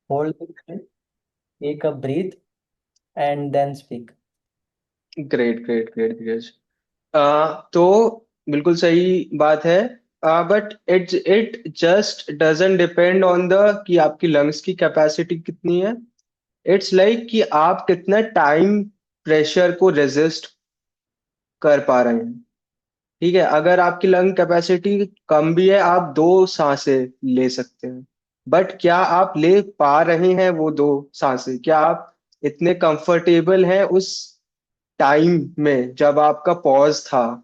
hold the breath, take a breath, and then speak. Great great great Dheeraj. तो बिल्कुल सही बात है। But it just doesn't depend on the कि आपकी लंग्स की कैपेसिटी कितनी है। इट्स लाइक कि आप कितना टाइम प्रेशर को रेजिस्ट कर पा रहे हैं। ठीक है, अगर आपकी लंग कैपेसिटी कम भी है, आप 2 सांसें ले सकते हैं। बट क्या आप ले पा रहे हैं वो 2 सांसें? क्या आप इतने कंफर्टेबल हैं उस टाइम में जब आपका पॉज था?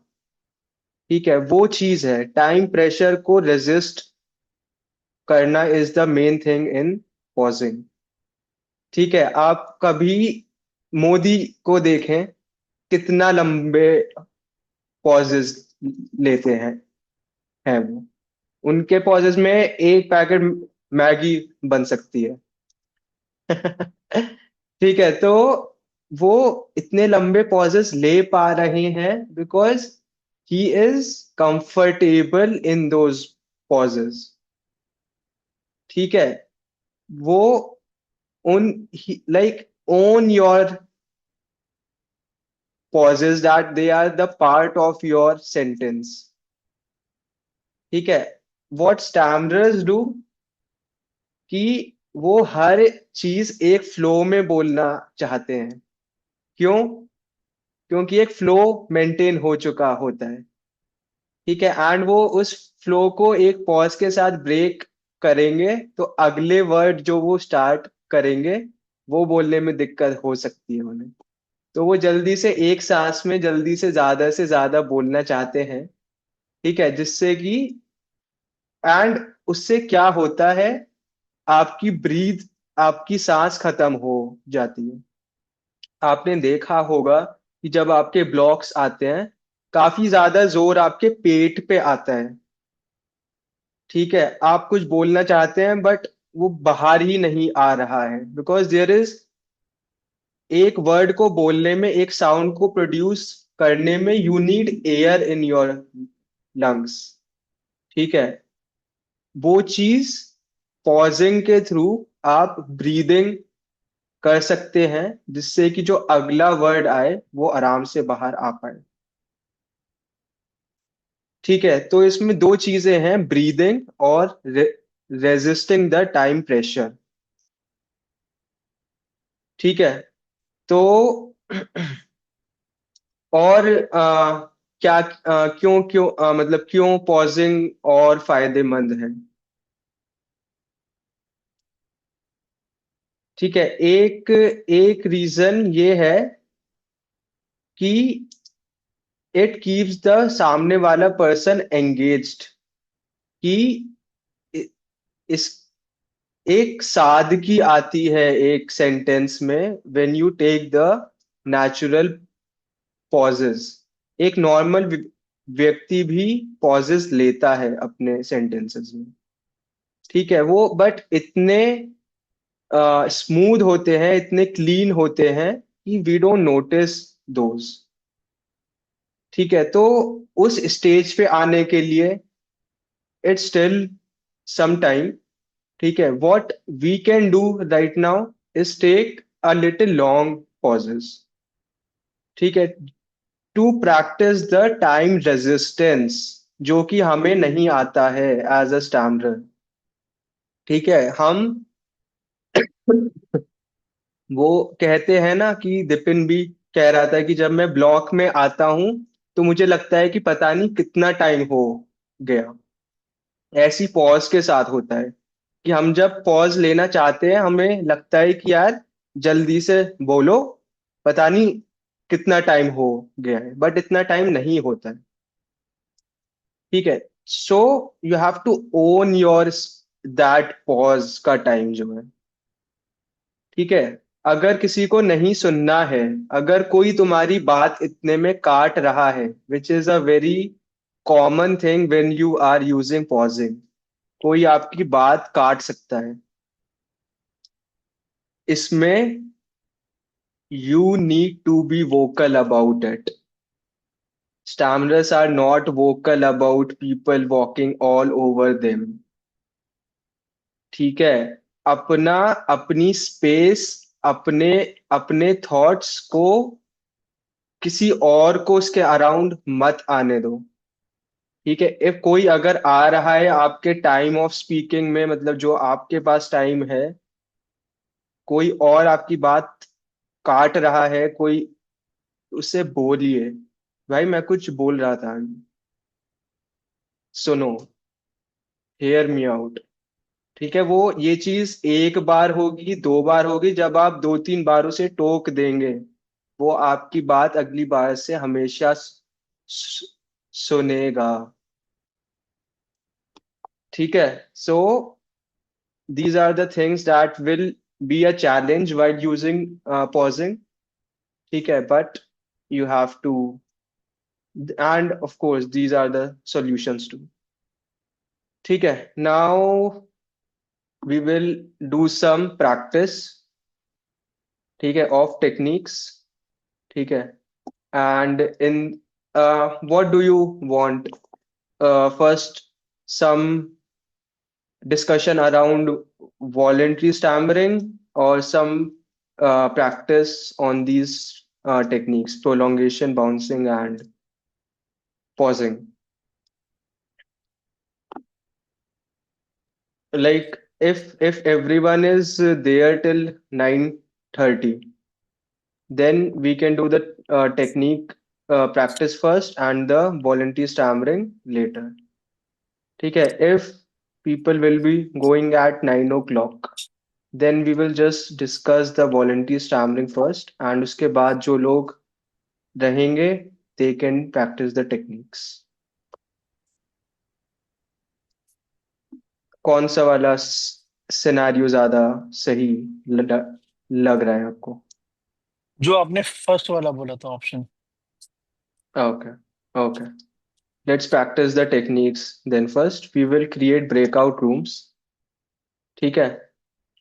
ठीक है, वो चीज है, टाइम प्रेशर को रेजिस्ट करना is the main thing in pausing. ठीक है, आप कभी मोदी को देखें, कितना लंबे पॉजेस लेते हैं वो। उनके पॉजेस में एक पैकेट मैगी बन सकती है। ठीक है, तो वो इतने लंबे पॉजेस ले पा रहे हैं because he is comfortable in those pauses. ठीक है, वो उन like own your pauses that they are the part of your sentence। ठीक है, what stammerers do कि वो हर चीज एक फ्लो में बोलना चाहते हैं। क्यों? क्योंकि एक फ्लो मेंटेन हो चुका होता है। ठीक है, एंड वो उस फ्लो को एक पॉज के साथ ब्रेक करेंगे तो अगले वर्ड जो वो स्टार्ट करेंगे वो बोलने में दिक्कत हो सकती है उन्हें। तो वो जल्दी से एक सांस में जल्दी से ज्यादा बोलना चाहते हैं। ठीक है, जिससे कि एंड उससे क्या होता है, आपकी ब्रीथ, आपकी सांस खत्म हो जाती है। आपने देखा होगा कि जब आपके ब्लॉक्स आते हैं, काफी ज्यादा जोर आपके पेट पे आता है। ठीक है, आप कुछ बोलना चाहते हैं बट वो बाहर ही नहीं आ रहा है बिकॉज देयर इज, एक वर्ड को बोलने में, एक साउंड को प्रोड्यूस करने में, you need air in your lungs. ठीक है, वो चीज पॉजिंग के थ्रू आप ब्रीदिंग कर सकते हैं जिससे कि जो अगला वर्ड आए वो आराम से बाहर आ पाए। ठीक है, तो इसमें 2 चीजें हैं, ब्रीदिंग और रेजिस्टिंग द टाइम प्रेशर। ठीक है, तो और क्या क्यों क्यों मतलब क्यों पॉजिंग और फायदेमंद है? ठीक है, एक एक रीजन ये है कि इट कीप्स द सामने वाला पर्सन एंगेज्ड। कि इ- इस एक सादगी आती है एक सेंटेंस में when you take the natural pauses. एक नॉर्मल व्यक्ति भी पॉजेस लेता है अपने सेंटेंसेस में। ठीक है, वो बट इतने स्मूथ होते हैं, इतने क्लीन होते हैं कि वी डोंट नोटिस दोज। ठीक है, तो उस स्टेज पे आने के लिए इट्स स्टिल सम टाइम। ठीक है, what we can do right now is take a little long pauses. ठीक है, to practice the time resistance, जो कि हमें नहीं आता है एज अ स्टैमरर। ठीक है, हम वो कहते हैं ना कि दिपिन भी कह रहा था कि जब मैं ब्लॉक में आता हूं तो मुझे लगता है कि पता नहीं कितना टाइम हो गया। ऐसी पॉज के साथ होता है कि हम जब पॉज लेना चाहते हैं हमें लगता है कि यार जल्दी से बोलो, पता नहीं कितना टाइम हो गया है, बट इतना टाइम नहीं होता है। ठीक है, so you have to own your that pause का टाइम जो है। ठीक है, अगर किसी को नहीं सुनना है, अगर कोई तुम्हारी बात इतने में काट रहा है, which is a very common thing when you are using pausing, कोई आपकी बात काट सकता है। इसमें you need to be vocal about it। Stammerers are not vocal about people walking all over them। ठीक है, अपना अपनी स्पेस, अपने अपने थॉट्स को किसी और को उसके अराउंड मत आने दो। ठीक है, इफ कोई अगर आ रहा है आपके टाइम ऑफ स्पीकिंग में, मतलब जो आपके पास टाइम है, कोई और आपकी बात काट रहा है, कोई, उससे बोलिए, भाई मैं कुछ बोल रहा था, सुनो, हेयर मी आउट। ठीक है, वो ये चीज एक बार होगी, दो बार होगी, जब आप दो तीन बारों से टोक देंगे, वो आपकी बात अगली बार से हमेशा सुनेगा। ठीक है, सो these are the things that will be a challenge while using pausing. ठीक है, but you have to, and of course these are the solutions too. ठीक है, now we will do some practice, ठीक है, of techniques। ठीक है, and in what do you want, first some discussion around voluntary stammering, or some practice on these techniques, prolongation, bouncing, and pausing. Like if everyone is there till 9:30, then we can do the technique practice first and the voluntary stammering later. ठीक है, if people will be going at 9 o'clock, then we will just discuss the voluntary stammering first, and उसके बाद जो लोग रहेंगे, they can practice the techniques। कौन सा वाला सिनेरियो ज्यादा सही लग रहा है आपको? जो आपने फर्स्ट वाला बोला था option. Okay, okay, let's practice the techniques then। first we will create breakout rooms, ठीक है,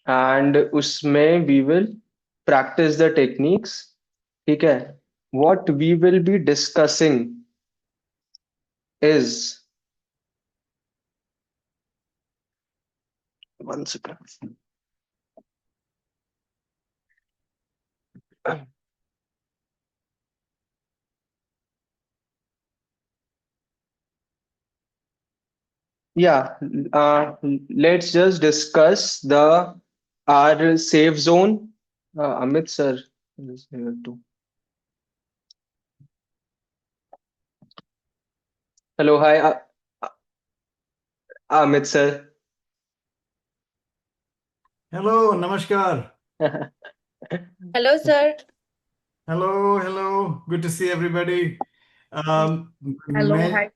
and उसमें we will practice the techniques। ठीक है, what we will be discussing is, one second, yeah, let's just discuss the our safe zone। Amit sir is here too। Hello, hi, Amit sir। Hello नमस्कार. Hello, sir. Hello hello. Good to see everybody. Hello, मैं hi.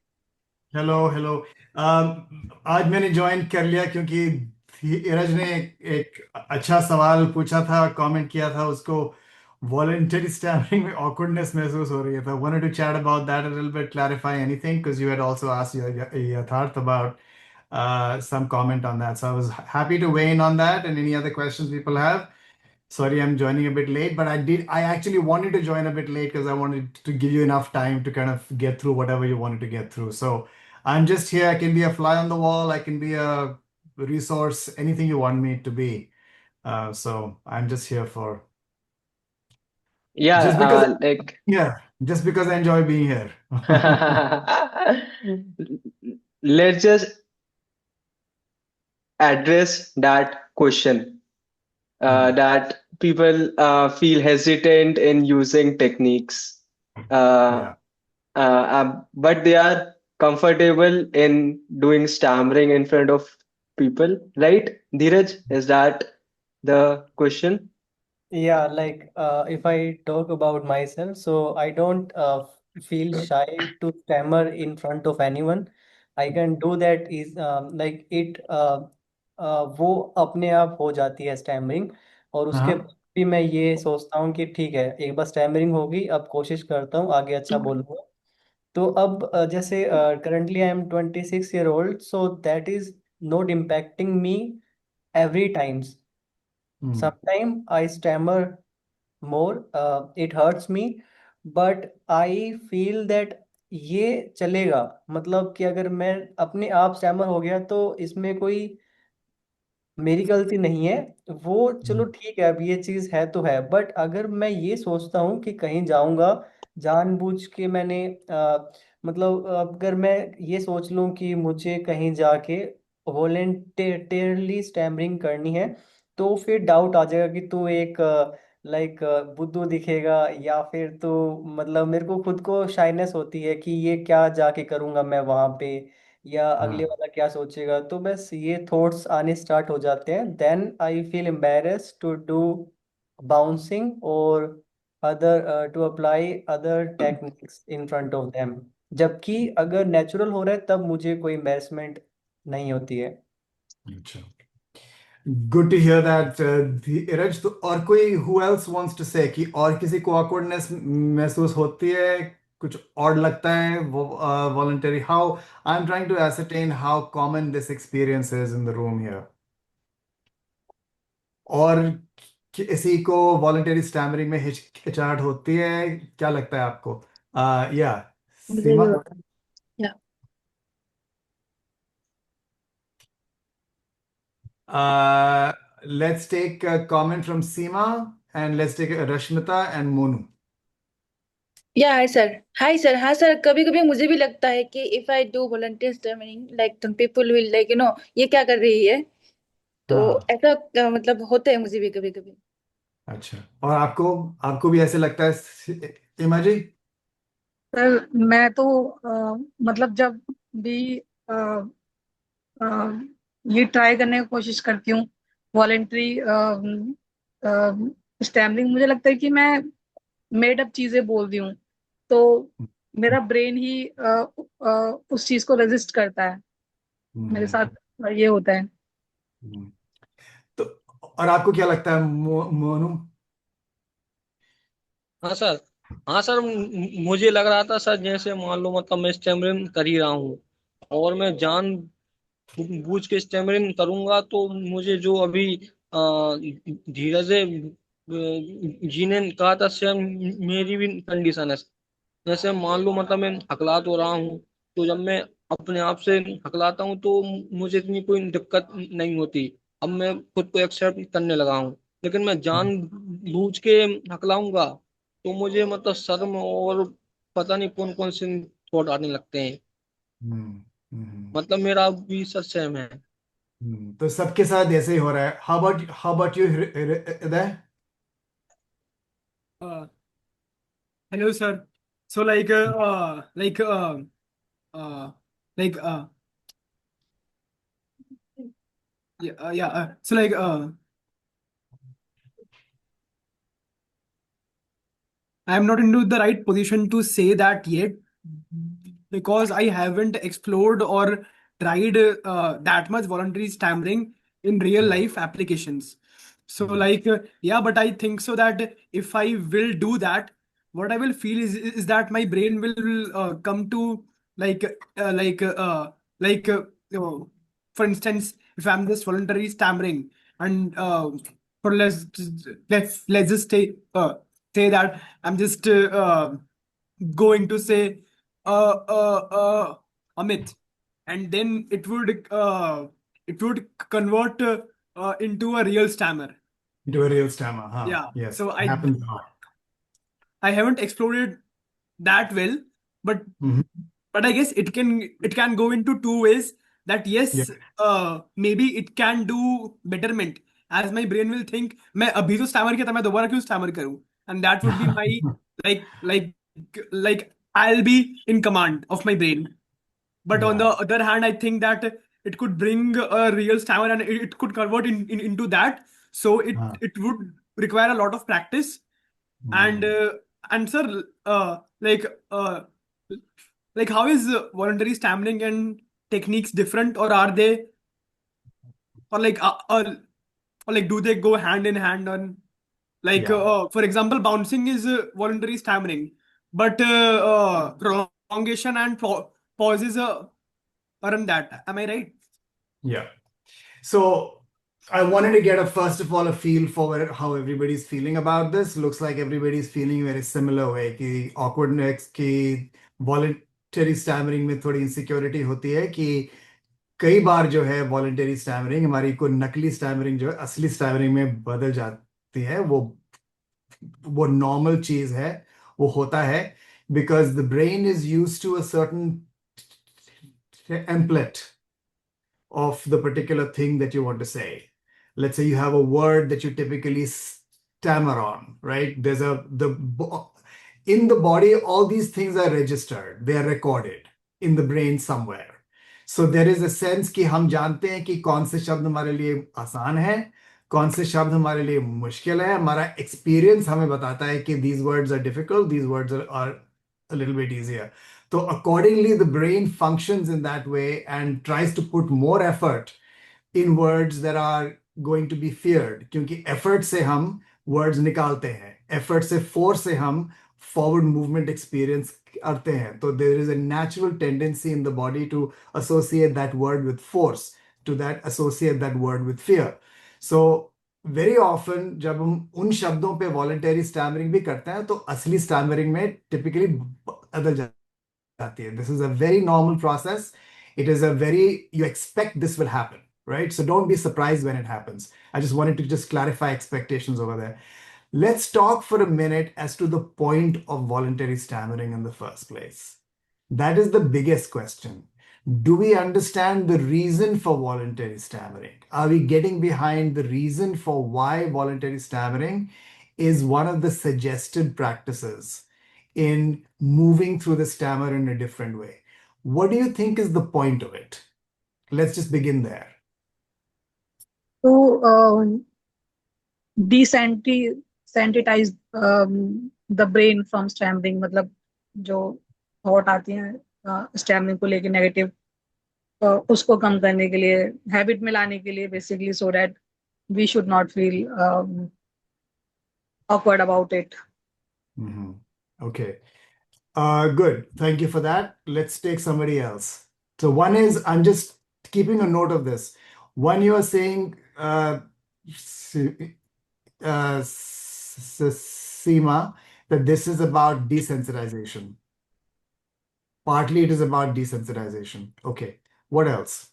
Hello hello. आज मैंने join कर लिया क्योंकि धीरज ने एक अच्छा सवाल पूछा था, कमेंट किया था उसको. वॉलंटरी स्टैमरिंग में awkwardness महसूस हो रही है, तो wanted to chat about that a little bit, clarify anything, because you had also asked Yatharth about some comment on that. So I was happy to weigh in on that and any other questions people have. Sorry, I'm joining a bit late, but I actually wanted to join a bit late because I wanted to give you enough time to kind of get through whatever you wanted to get through. So I'm just here. I can be a fly on the wall. I can be a resource, anything you want me to be. So I'm just here for Yeah, just because, like yeah, just because I enjoy being here. let's just address that question, Hmm. that people feel hesitant in using techniques, uh, Yeah. but they are comfortable in doing stammering in front of people, right? Dheeraj, is that the question? Yeah, like if I talk about myself, so I don't feel shy to stammer in front of anyone. I can do that is like it वो अपने आप हो जाती है stammering, और उसके Uh-huh. बाद भी मैं ये सोचता हूँ कि ठीक है, एक बार स्टैमरिंग होगी, अब कोशिश करता हूँ आगे अच्छा बोलूँगा। तो अब जैसे currently I am 26 year old, so that is not impacting me every times. Hmm. Sometimes I stammer more, it hurts me, but I feel that ये चलेगा, मतलब कि अगर मैं अपने आप स्टैमर हो गया तो इसमें कोई मेरी गलती नहीं है वो, चलो हम्म, ठीक है, अब ये चीज़ है तो है, बट अगर मैं ये सोचता हूँ कि कहीं जाऊंगा जानबूझ के मैंने मतलब अगर मैं ये सोच लूँ कि मुझे कहीं जाके वॉलेंटियरली स्टैमरिंग करनी है, तो फिर डाउट आ जाएगा कि तू एक लाइक बुद्धू दिखेगा, या फिर तो मतलब मेरे को खुद को शाइनेस होती है कि ये क्या जाके करूंगा मैं वहां पे, या अगले हाँ। वाला क्या सोचेगा, तो बस ये थॉट्स आने स्टार्ट हो जाते हैं। Then I feel embarrassed to do bouncing और other to apply other techniques in front of them. जबकि अगर नेचुरल हो रहा है तब मुझे कोई एम्बेरसमेंट नहीं होती है। अच्छा, गुड टू हियर दैट धीरज। तो और कोई हु एल्स वांट्स टू से कि और किसी को awkwardness महसूस होती है, कुछ और लगता है वो voluntary, how I am trying to ascertain how common this experience is in the room here. और किसी को वॉलंटरी स्टैमरिंग में हिचकिचाहट होती है, क्या लगता है आपको? या मुझे भी सीमा। होता है। या Let's take a comment from Seema and let's take Rashmita and Monu. या हाय सर, हाँ सर, कभी कभी मुझे भी लगता है कि if I do volunteer training like some people will like ये क्या कर रही है। तो हाँ, ऐसा मतलब होता है मुझे भी कभी कभी। अच्छा। और आपको आपको भी ऐसे लगता है सीमा जी? सर मैं तो मतलब जब भी अ, ये ट्राई करने की कोशिश करती हूँ वॉलेंट्री स्टैमरिंग, मुझे लगता है कि मैं मेड अप चीजें बोल रही हूँ, तो मेरा ब्रेन ही उस चीज को रेजिस्ट करता है। मेरे हम्म, साथ ये होता है। हम्म। तो और आपको क्या लगता है मोनू? हाँ सर। हाँ सर, मुझे लग रहा था सर, जैसे मान लो मतलब मैं स्टेमरिंग कर ही रहा हूँ और मैं जान बूझ के स्टेमरिंग करूंगा, तो मुझे जो अभी धीरज जी ने कहा था, सेम मेरी भी कंडीशन है। जैसे मान लो मतलब मैं हकला तो रहा हूँ, तो जब मैं अपने आप से हकलाता हूँ तो मुझे इतनी कोई दिक्कत नहीं होती। अब मैं खुद को एक्सेप्ट करने लगा हूँ। लेकिन मैं जान बूझ के हकलाऊंगा तो मुझे मतलब शर्म और पता नहीं कौन कौन से थॉट आने लगते हैं। हम्म, हम्म, मतलब मेरा भी सर सेम है। तो सबके साथ ऐसे ही हो रहा है। हाउ अबाउट यू हृदय? Uh, Hello, sir. So, uh, like, yeah, yeah. I'm not into the right position to say that yet because I haven't explored or tried that much voluntary stammering in real Yeah. life applications. So, Mhm. yeah, but I think so that if I will do that, what I will feel is that my brain will come to like uh, like uh, uh, like uh, uh, for instance, if I'm just voluntarily stammering and for let's just say that I'm just going to say Amit, and then it would convert into a real stammer. Into a real stammer, huh? Yeah. Yes, So happens a lot. I haven't explored it that well, but Mhm. I guess it can go into two ways. That Yeah. yes, maybe it can do betterment, as my brain will think मैं अभी तो stammer किया था, मैं दोबारा क्यों stammer करूं, and that would be my like like like I'll be in command of my brain. But on the Yeah. other hand, I think that it could bring a real stammer and it could convert into that. So Huh. it would require a lot of practice. And Mm. sir, like how is voluntary stammering and techniques different, or are they, or like or like do they go hand in hand on, like Yeah. for example, bouncing is voluntary stammering, but prolongation and pauses aren't that. Am I right? Yeah. So I wanted to get a first of all a feel for how everybody's feeling about this. Looks like everybody's feeling very similar way कि awkwardness की voluntary stammering में थोड़ी insecurity होती है कि कई बार जो है वॉलंटरी स्टैमरिंग हमारी को नकली स्टैमरिंग जो है असली स्टैमरिंग में बदल जाती है, वो नॉर्मल चीज है, वो होता है because the brain is use to a certain template of the particular thing that you want to say. Let's say you have a word that you typically stammer on, right? In the body, all these things are registered, they are recorded in the brain somewhere. So there is a sense कि हम जानते हैं कि कौन से शब्द हमारे लिए आसान है, कौन से शब्द हमारे लिए मुश्किल है. हमारा एक्सपीरियंस हमें बताता है कि these words are difficult, these words are a little bit easier. So accordingly, the brain functions in that way and tries to put more effort in words that are going to be feared. क्योंकि effort से हम words निकालते हैं, effort से force से हम forward movement experience करते हैं. So there is a natural tendency in the body to associate that word with force, to that associate that word with fear. So very often जब हम उन शब्दों पे voluntary stammering भी करते हैं तो असली stammering में typically बदल जाती है. This is a very normal process. It is a very, you expect this will happen, right? So don't be surprised when it happens. I just wanted to just clarify expectations over there. Let's talk for a minute as to the point of voluntary stammering in the first place. That is the biggest question. Do we understand the reason for voluntary stammering? Are we getting behind the reason for why voluntary stammering is one of the suggested practices in moving through the stammer in a different way? What do you think is the point of it? Let's just begin there. To desensitize the brain from stammering, मतलब जो thought आती हैं stammering को लेके negative, उसको कम करने के लिए, हैबिट में लाने के लिए, basically so that we should not feel awkward about it. Okay. Good. Thank you for that. Let's take somebody else. So one is, I'm just keeping a note of this. One, you are saying, Seema, that this is about desensitization. Partly it is about desensitization. Okay. What else?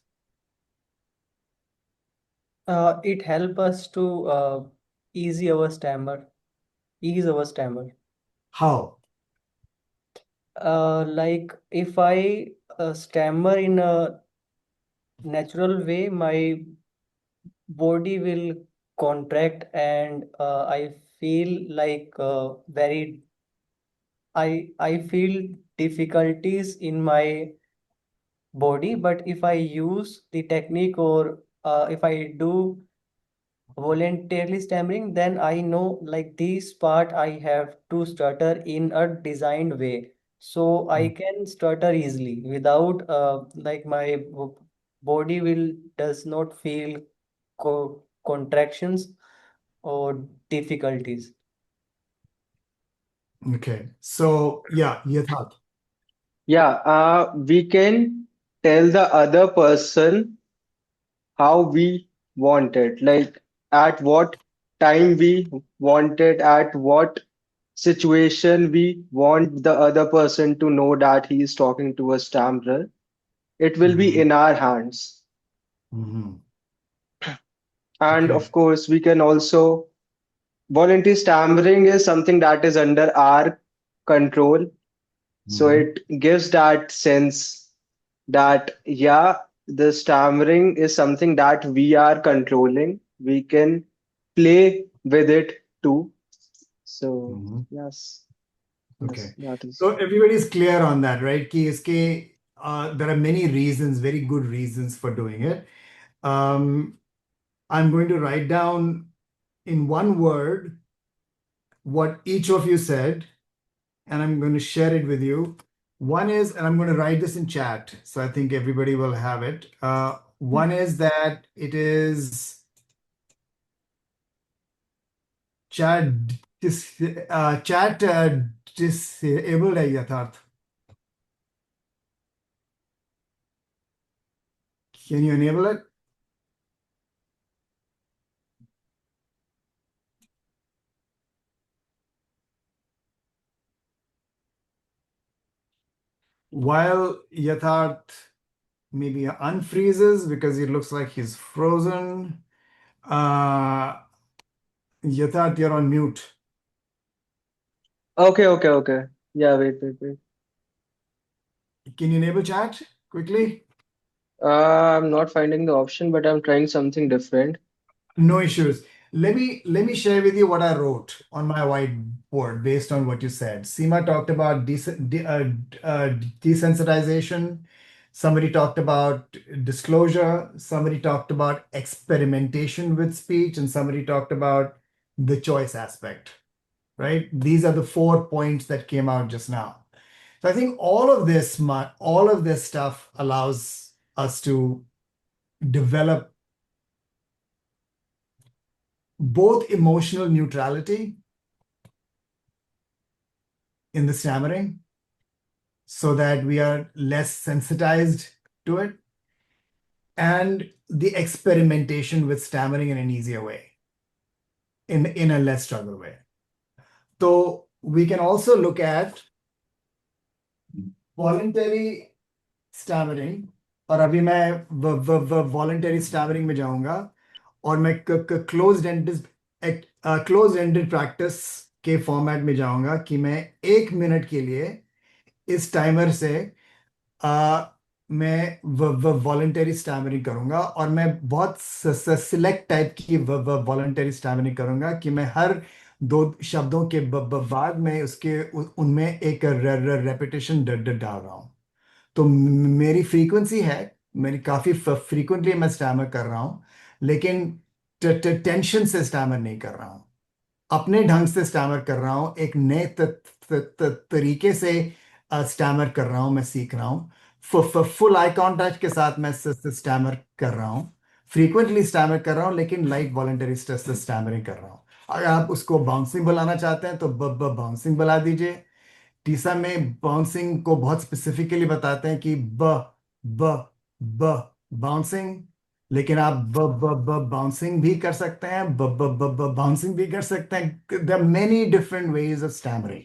It help us to ease our stammer. How? Like if I stammer in a natural way, my body will contract and I feel like I feel difficulties in my body. But if I use the technique or if I do voluntarily stammering, then I know like this part I have to stutter in a designed way. So I can stutter easily without like my body will does not feel contractions or difficulties. Okay. So yeah, Yatharth. Yeah, we can tell the other person how we want it, like at what time we want it, at what situation we want the other person to know that he is talking to a stammerer. It will be in our hands. Mhm. And Okay. of course, we can also, voluntary stammering is something that is under our control. So Mhm. it gives that sense that, yeah, the stammering is something that we are controlling. We can play with it too. So, Mhm. yes, Okay. that is. So everybody's clear on that, right? कि इसके there are many reasons, very good reasons for doing it. I'm going to write down in one word what each of you said, and I'm going to share it with you. One is, and I'm going to write this in chat, so I think everybody will have it. One is that it is chat chat disabled है यथार्थ. Can you enable it? While Yatharth maybe unfreezes because it looks like he's frozen. Yatharth, you're on mute. Okay, okay, okay. Yeah, wait. Can you enable chat quickly? I'm not finding the option, but I'm trying something different. No issues. Let me share with you what I wrote on my whiteboard based on what you said. Seema talked about desensitization. Somebody talked about disclosure. Somebody talked about experimentation with speech, and somebody talked about the choice aspect. Right? These are the 4 points that came out just now. So I think all of this stuff allows us to develop both emotional neutrality in the stammering so that we are less sensitized to it, and the experimentation with stammering in an easier way, in a less struggle way. So we can also look at voluntary stammering, और अभी मैं voluntary stammering में जाऊंगा और मैं close ended practice के format में जाऊंगा कि मैं 1 मिनट के लिए इस टाइमर से आ, मैं वॉलंटरी स्टैमरिंग करूंगा, और मैं बहुत सिलेक्ट टाइप की वॉलंटरी स्टैमरिंग करूंगा कि मैं हर 2 शब्दों के बाद मैं उनमें एक रेपिटेशन डाल रहा हूं। तो मेरी फ्रीक्वेंसी है, मेरी काफी फ्रीक्वेंटली मैं स्टैमर कर रहा हूं, लेकिन टेंशन से स्टैमर नहीं कर रहा हूं, अपने ढंग से स्टैमर कर रहा हूँ, एक नए तरीके से स्टैमर कर रहा हूँ, मैं सीख रहा हूँ। फुल आई कांटेक्ट के साथ मैं स्टैमर कर रहा हूँ, फ्रीक्वेंटली स्टैमर कर रहा हूँ, लेकिन लाइट वॉलंटरी स्टैमरिंग कर रहा हूँ। अगर आप उसको बाउंसिंग बुलाना चाहते हैं तो बाउंसिंग बुला दीजिए। टीसा में बाउंसिंग को बहुत स्पेसिफिकली बताते हैं कि ब ब बाउंसिंग, लेकिन आप ब ब ब बाउंसिंग भी कर सकते हैं, ब ब ब ब बाउंसिंग भी कर सकते हैं। There are many different ways of stammering.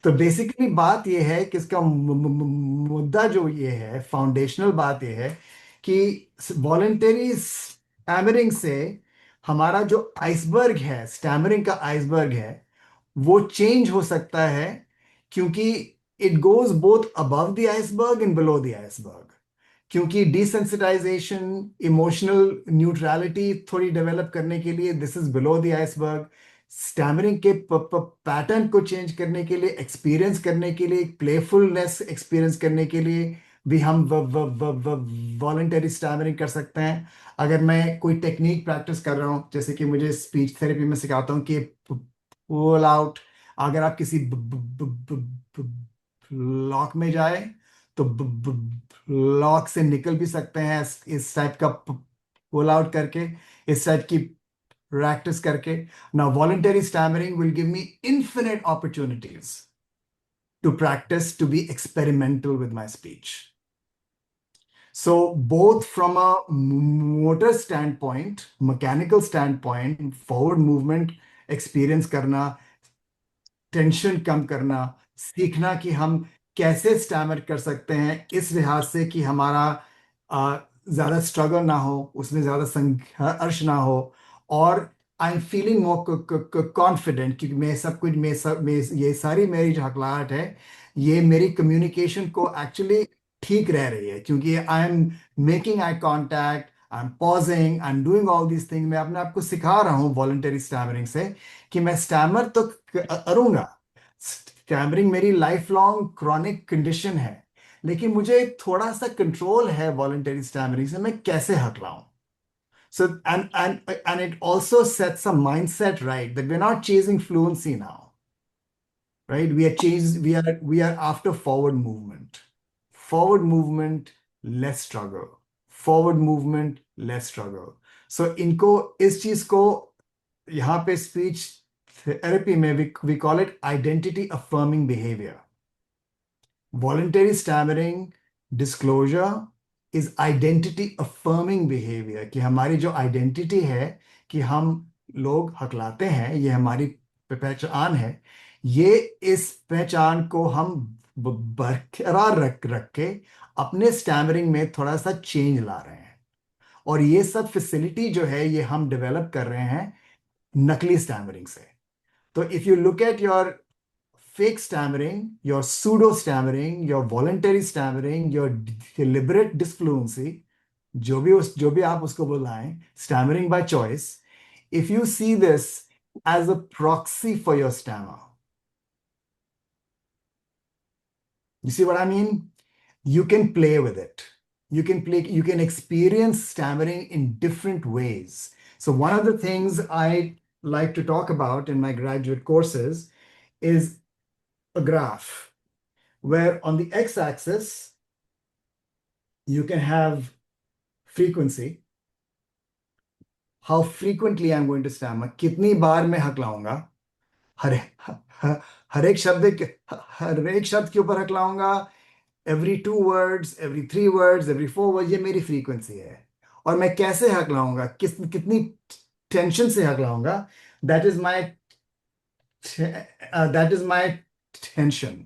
तो बेसिकली बात यह है कि इसका मुद्दा जो ये है, फाउंडेशनल बात यह है कि वॉलंटरी स्टैमरिंग से हमारा जो आइसबर्ग है, स्टैमरिंग का आइसबर्ग है, वो चेंज हो सकता है, क्योंकि it goes both above the iceberg and below the iceberg. क्योंकि डिसेंसिटाइजेशन, इमोशनल न्यूट्रलिटी थोड़ी डेवलप करने के लिए this is below the iceberg. Stammering के पैटर्न को चेंज करने के लिए, एक्सपीरियंस करने के लिए, प्लेफुलनेस एक्सपीरियंस करने के लिए भी हम वॉलंटरी स्टैमरिंग कर सकते हैं। अगर मैं कोई टेक्निक प्रैक्टिस कर रहा हूँ, जैसे कि मुझे स्पीच थेरेपी में सिखाता हूँ कि पुल आउट, अगर आप किसी ब्लॉक में जाए तो ब्लॉक से निकल भी सकते हैं इस टाइप का पुल आउट करके, इस टाइप की प्रैक्टिस करके। Now voluntary stammering will give me infinite opportunities to practice, to be experimental with my speech. So both from a motor standpoint, mechanical standpoint, forward movement experience करना, tension कम करना, सीखना कि हम कैसे स्टैमर कर सकते हैं इस लिहाज से कि हमारा ज्यादा स्ट्रगल ना हो, उसमें ज्यादा संघर्ष ना हो, और I am feeling more confident, क्योंकि ये सारी मेरी जो हकलाहट है, ये मेरी कम्युनिकेशन को एक्चुअली ठीक रह रही है, क्योंकि I am making eye contact, I am pausing, I am doing all these thing. मैं अपने आप को सिखा रहा हूँ वॉलंटरी स्टैमरिंग से कि मैं स्टैमर तो करूंगा। स्टैमरिंग मेरी लाइफ लॉन्ग क्रॉनिक कंडीशन है, लेकिन मुझे थोड़ा सा कंट्रोल है वॉलंटरी स्टैमरिंग से, मैं कैसे हकलाऊं। So and it also sets a mindset right that we're not chasing fluency now, right? We are after forward movement, less struggle, forward movement, less struggle. So इनको इस चीज को यहाँ पे स्पीच थेरेपी में we call it identity affirming behavior. Voluntary stammering, disclosure is identity affirming behavior, कि हमारी जो आइडेंटिटी है कि हम लोग हकलाते हैं, ये हमारी पहचान है, ये इस पहचान को हम बरकरार रख रख के अपने स्टैमरिंग में थोड़ा सा चेंज ला रहे हैं। और ये सब फैसिलिटी जो है ये हम डेवलप कर रहे हैं नकली स्टैमरिंग से। तो if you look at your fake stammering, your pseudo stammering, your voluntary stammering, your deliberate disfluency, जो भी आप उसको बुलाएं, stammering by choice, if you see this as a proxy for your stammer, you see what I mean? You can play with it. You can experience stammering in different ways. So one of the things I like to talk about in my graduate courses is a graph where on the x-axis you can have frequency, how frequently I'm going to stammer, कितनी बार मैं हकलाऊंगा, हर हर एक शब्द के ऊपर हकलाऊंगा, every 2 words, every 3 words, every 4 words, ये मेरी frequency है। और मैं कैसे हकलाऊंगा, कितनी टेंशन से हकलाऊंगा, that is my tension.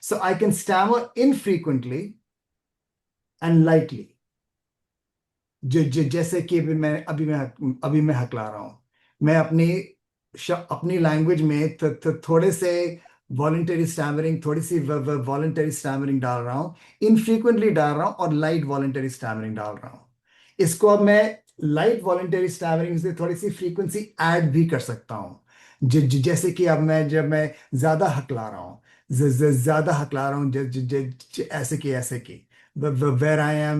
So I can stammer infrequently and lightly. जैसे कि अभी मैं हकला रहा हूं, मैं अपनी लैंग्वेज में थोड़े से वॉलंटरी स्टैमरिंग, थोड़ी सी वॉलंटरी स्टैमरिंग डाल रहा हूं, इनफ्रीक्वेंटली डाल रहा हूं और लाइट वॉलंटरी स्टैमरिंग डाल रहा हूं। इसको अब मैं लाइट वॉलंटरी स्टैमरिंग से थोड़ी सी फ्रीक्वेंसी ऐड भी कर सकता हूं। जैसे कि अब जब मैं ज्यादा हकला रहा हूं, ज्यादा हकला रहा हूं, ऐसे कि where I am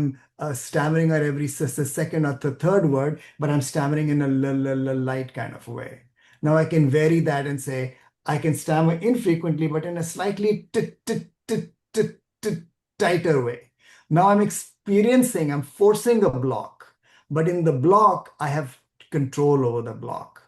stammering at every second or third word, but I'm stammering in a light kind of way. Now I can vary that and say I can stammer infrequently, but in a slightly tighter way. Now I'm forcing a block, but in the block, I have control over the block.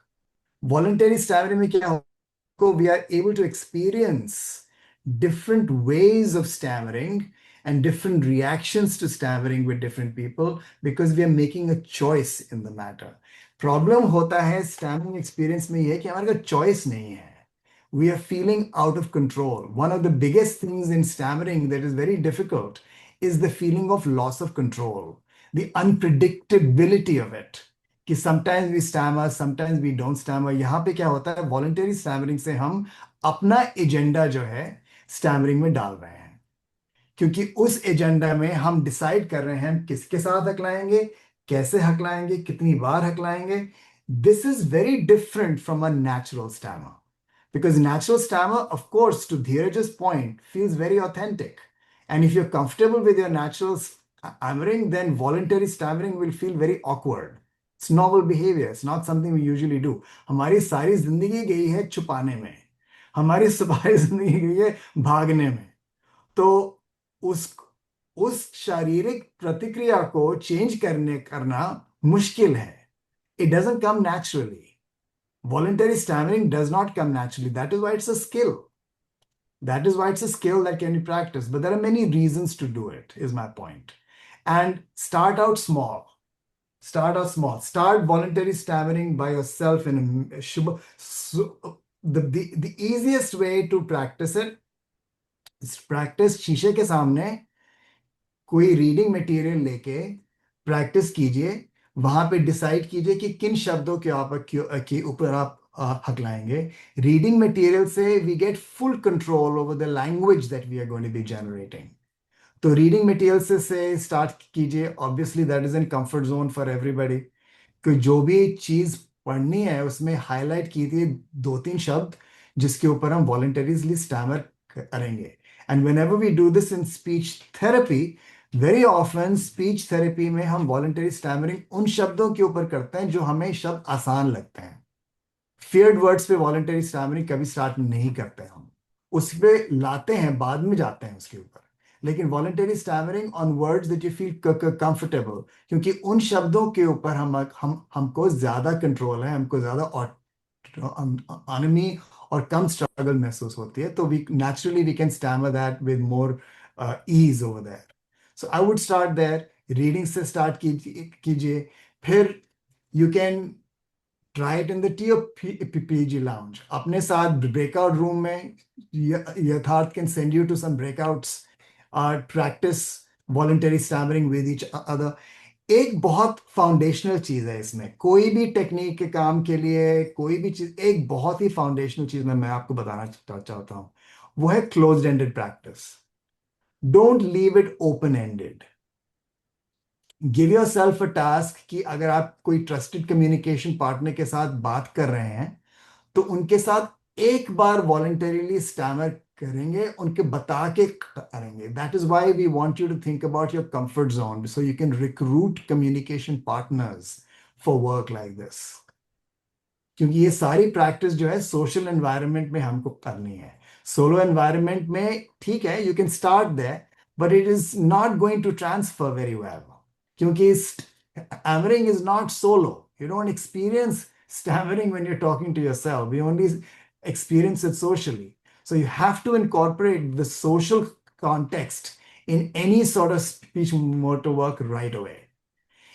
Voluntary stammering में क्या होगा? We are able to experience different ways of stammering and different reactions to stammering with different people because we are making a choice in the matter. Problem होता है stammering experience में ये कि हमारे का choice नहीं है. We are feeling out of control. One of the biggest things in stammering that is very difficult is the feeling of loss of control, the unpredictability of it. कि sometimes we stammer, sometimes we don't stammer. यहाँ पे क्या होता है, voluntary stammering से हम अपना agenda जो है स्टैमरिंग में डाल रहे हैं, क्योंकि उस एजेंडा में हम डिसाइड कर रहे हैं किसके साथ हकलाएंगे, कैसे हकलाएंगे, कितनी बार हकलाएंगे. This is very different from a natural stammer, because natural stammer, of course, to Dheeraj's point, feels very authentic. And if you're comfortable with your natural stammering, then voluntary stammering will feel very awkward. It's novel behavior. It's not something we usually do. हमारी सारी जिंदगी गई है छुपाने में, हमारी सारी जिंदगी गई है भागने में. तो उस शारीरिक प्रतिक्रिया को चेंज करना मुश्किल है. It doesn't come naturally. Voluntary stammering does not come naturally. That is why it's a skill. That is why it's a skill that can be practiced. But there are many reasons to do it, is my point. And start out small. Start out small. Start voluntary stammering by yourself in a so the easiest way to practice it is practice शीशे के सामने कोई reading material लेके practice कीजिए. वहां पे decide कीजिए कि किन शब्दों के ऊपर आप हकलाएंगे. रीडिंग मटेरियल से we get full control over the language that we are going to be generating. तो रीडिंग मटेरियल से स्टार्ट कीजिए. Obviously that is in comfort zone for everybody, कि जो भी चीज पढ़नी है उसमें हाईलाइट कीजिए 2-3 शब्द जिसके ऊपर हम वॉलंटरीजली स्टैमर करेंगे. And whenever we do this in speech therapy, very often speech therapy में हम वॉलंटरी स्टैमरिंग उन शब्दों के ऊपर करते हैं जो हमें शब्द आसान लगते हैं. फियर्ड वर्ड्स पे वॉलंटरी स्टैमरिंग कभी स्टार्ट नहीं करते हम, उस पे लाते हैं, बाद में जाते हैं उसके ऊपर. लेकिन voluntary stammering on words that you feel comfortable, क्योंकि उन शब्दों के ऊपर हमको ज्यादा कंट्रोल है, हमको ज्यादा ऑटोनॉमी और कम स्ट्रगल महसूस होती है. तो we naturally we can stammer that with more ease over there. So I would start there. Reading से स्टार्ट कीजिए. फिर you can try it in the TOPG lounge. अपने साथ ब्रेकआउट रूम में Yatharth can send you to some breakouts, practice voluntary stammering with each other. एक बहुत foundational चीज है इसमें, कोई भी टेक्निक के काम के लिए कोई भी चीज, एक बहुत ही फाउंडेशनल चीज मैं आपको बताना चाहता हूं, वो है closed ended practice. Don't leave it open ended. Give your self a task कि अगर आप कोई ट्रस्टेड कम्युनिकेशन पार्टनर के साथ बात कर रहे हैं तो उनके साथ एक बार वॉलंटरीली स्टैमर करेंगे, उनके बता के करेंगे. That is why we want you to think about your comfort zone so you can recruit communication partners for work like this. क्योंकि ये सारी प्रैक्टिस जो है सोशल एनवायरनमेंट में हमको करनी है. सोलो एनवायरनमेंट में ठीक है, you can start there, but it is not going to transfer very well. क्योंकि stammering is not solo. You don't experience stammering when you're talking to yourself. We only experience it socially. So you have to incorporate the social context in any sort of speech motor work right away.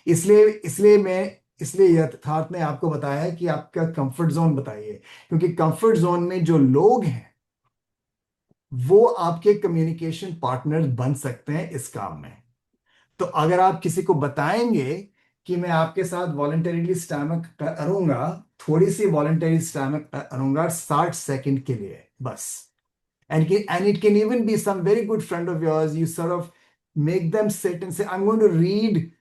इसलिए यथार्थ ने आपको बताया है कि आपका comfort zone बताइए, क्योंकि कंफर्ट जोन में जो लोग हैं वो आपके कम्युनिकेशन पार्टनर बन सकते हैं इस काम में. तो अगर आप किसी को बताएंगे कि मैं आपके साथ वॉलंटरीली स्टैमर करूंगा, थोड़ी सी वॉलंटरी स्टैमर करूंगा 60 सेकंड के लिए बस, and it can even be some very good friend of yours. You sort of make them sit and say, I'm going to read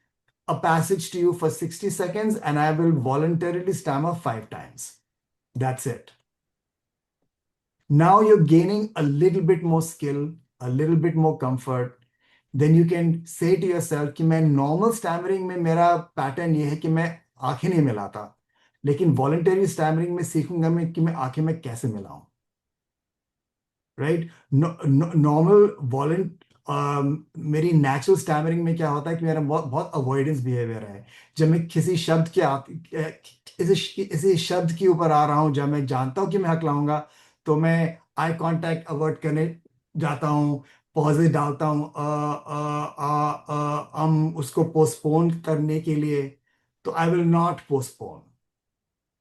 a passage to you for 60 seconds and I will voluntarily stammer 5 times. That's it. Now you're gaining a little bit more skill, a little bit more comfort. Then you can say to yourself कि मैं normal stammering में मेरा pattern ये है कि मैं आंखें नहीं मिलाता, लेकिन voluntary stammering में सीखूंगा मैं कि मैं आंखें में कैसे मिलाऊं. राइट. नॉर्मल वॉलेंट मेरी नेचुरल स्टैमरिंग में क्या होता है कि मेरा बहुत बहुत अवॉइडेंस बिहेवियर है. जब मैं किसी शब्द किसी शब्द के ऊपर आ रहा हूं, जब मैं जानता हूं कि मैं हकलाऊंगा, तो मैं आई कांटेक्ट अवॉइड करने जाता हूं, पॉजेज डालता हूं, उसको पोस्टपोन करने के लिए. तो I will not postpone.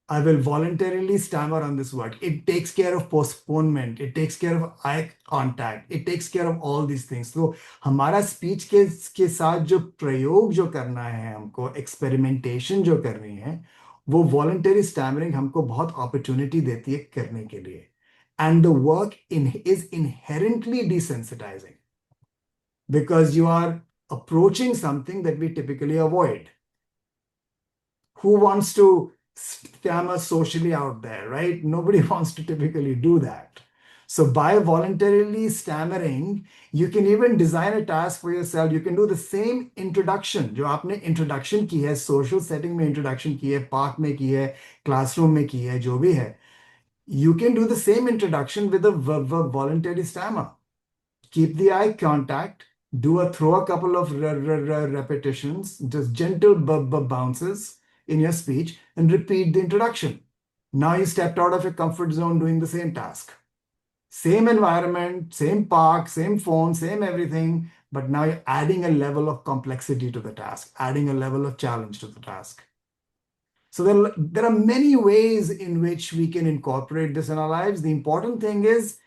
I will voluntarily stammer on this word. It takes care of postponement. It takes care of eye contact. It takes care of all these things. So हमारा speech के साथ जो प्रयोग जो करना है, हमको experimentation जो करनी है, वो वॉलंटरी स्टैमरिंग हमको बहुत अपॉर्चुनिटी देती है करने के लिए. And the work is inherently desensitizing because you are approaching something that we typically avoid. Who wants to stammer socially out there, right? Nobody wants to typically do that. So by voluntarily stammering, you can even design a task for yourself. You can do the same introduction. जो आपने introduction की है, social setting में introduction की है, park में की है, classroom में की है, जो भी है, you can do the same introduction with a voluntary stammer. Keep the eye contact, throw a couple of repetitions, just gentle bounces in your speech, and repeat the introduction. Now you stepped out of your comfort zone doing the same task. Same environment, same park, same phone, same everything, but now you're adding a level of complexity to the task, adding a level of challenge to the task. So there are many ways in which we can incorporate this in our lives. The important thing is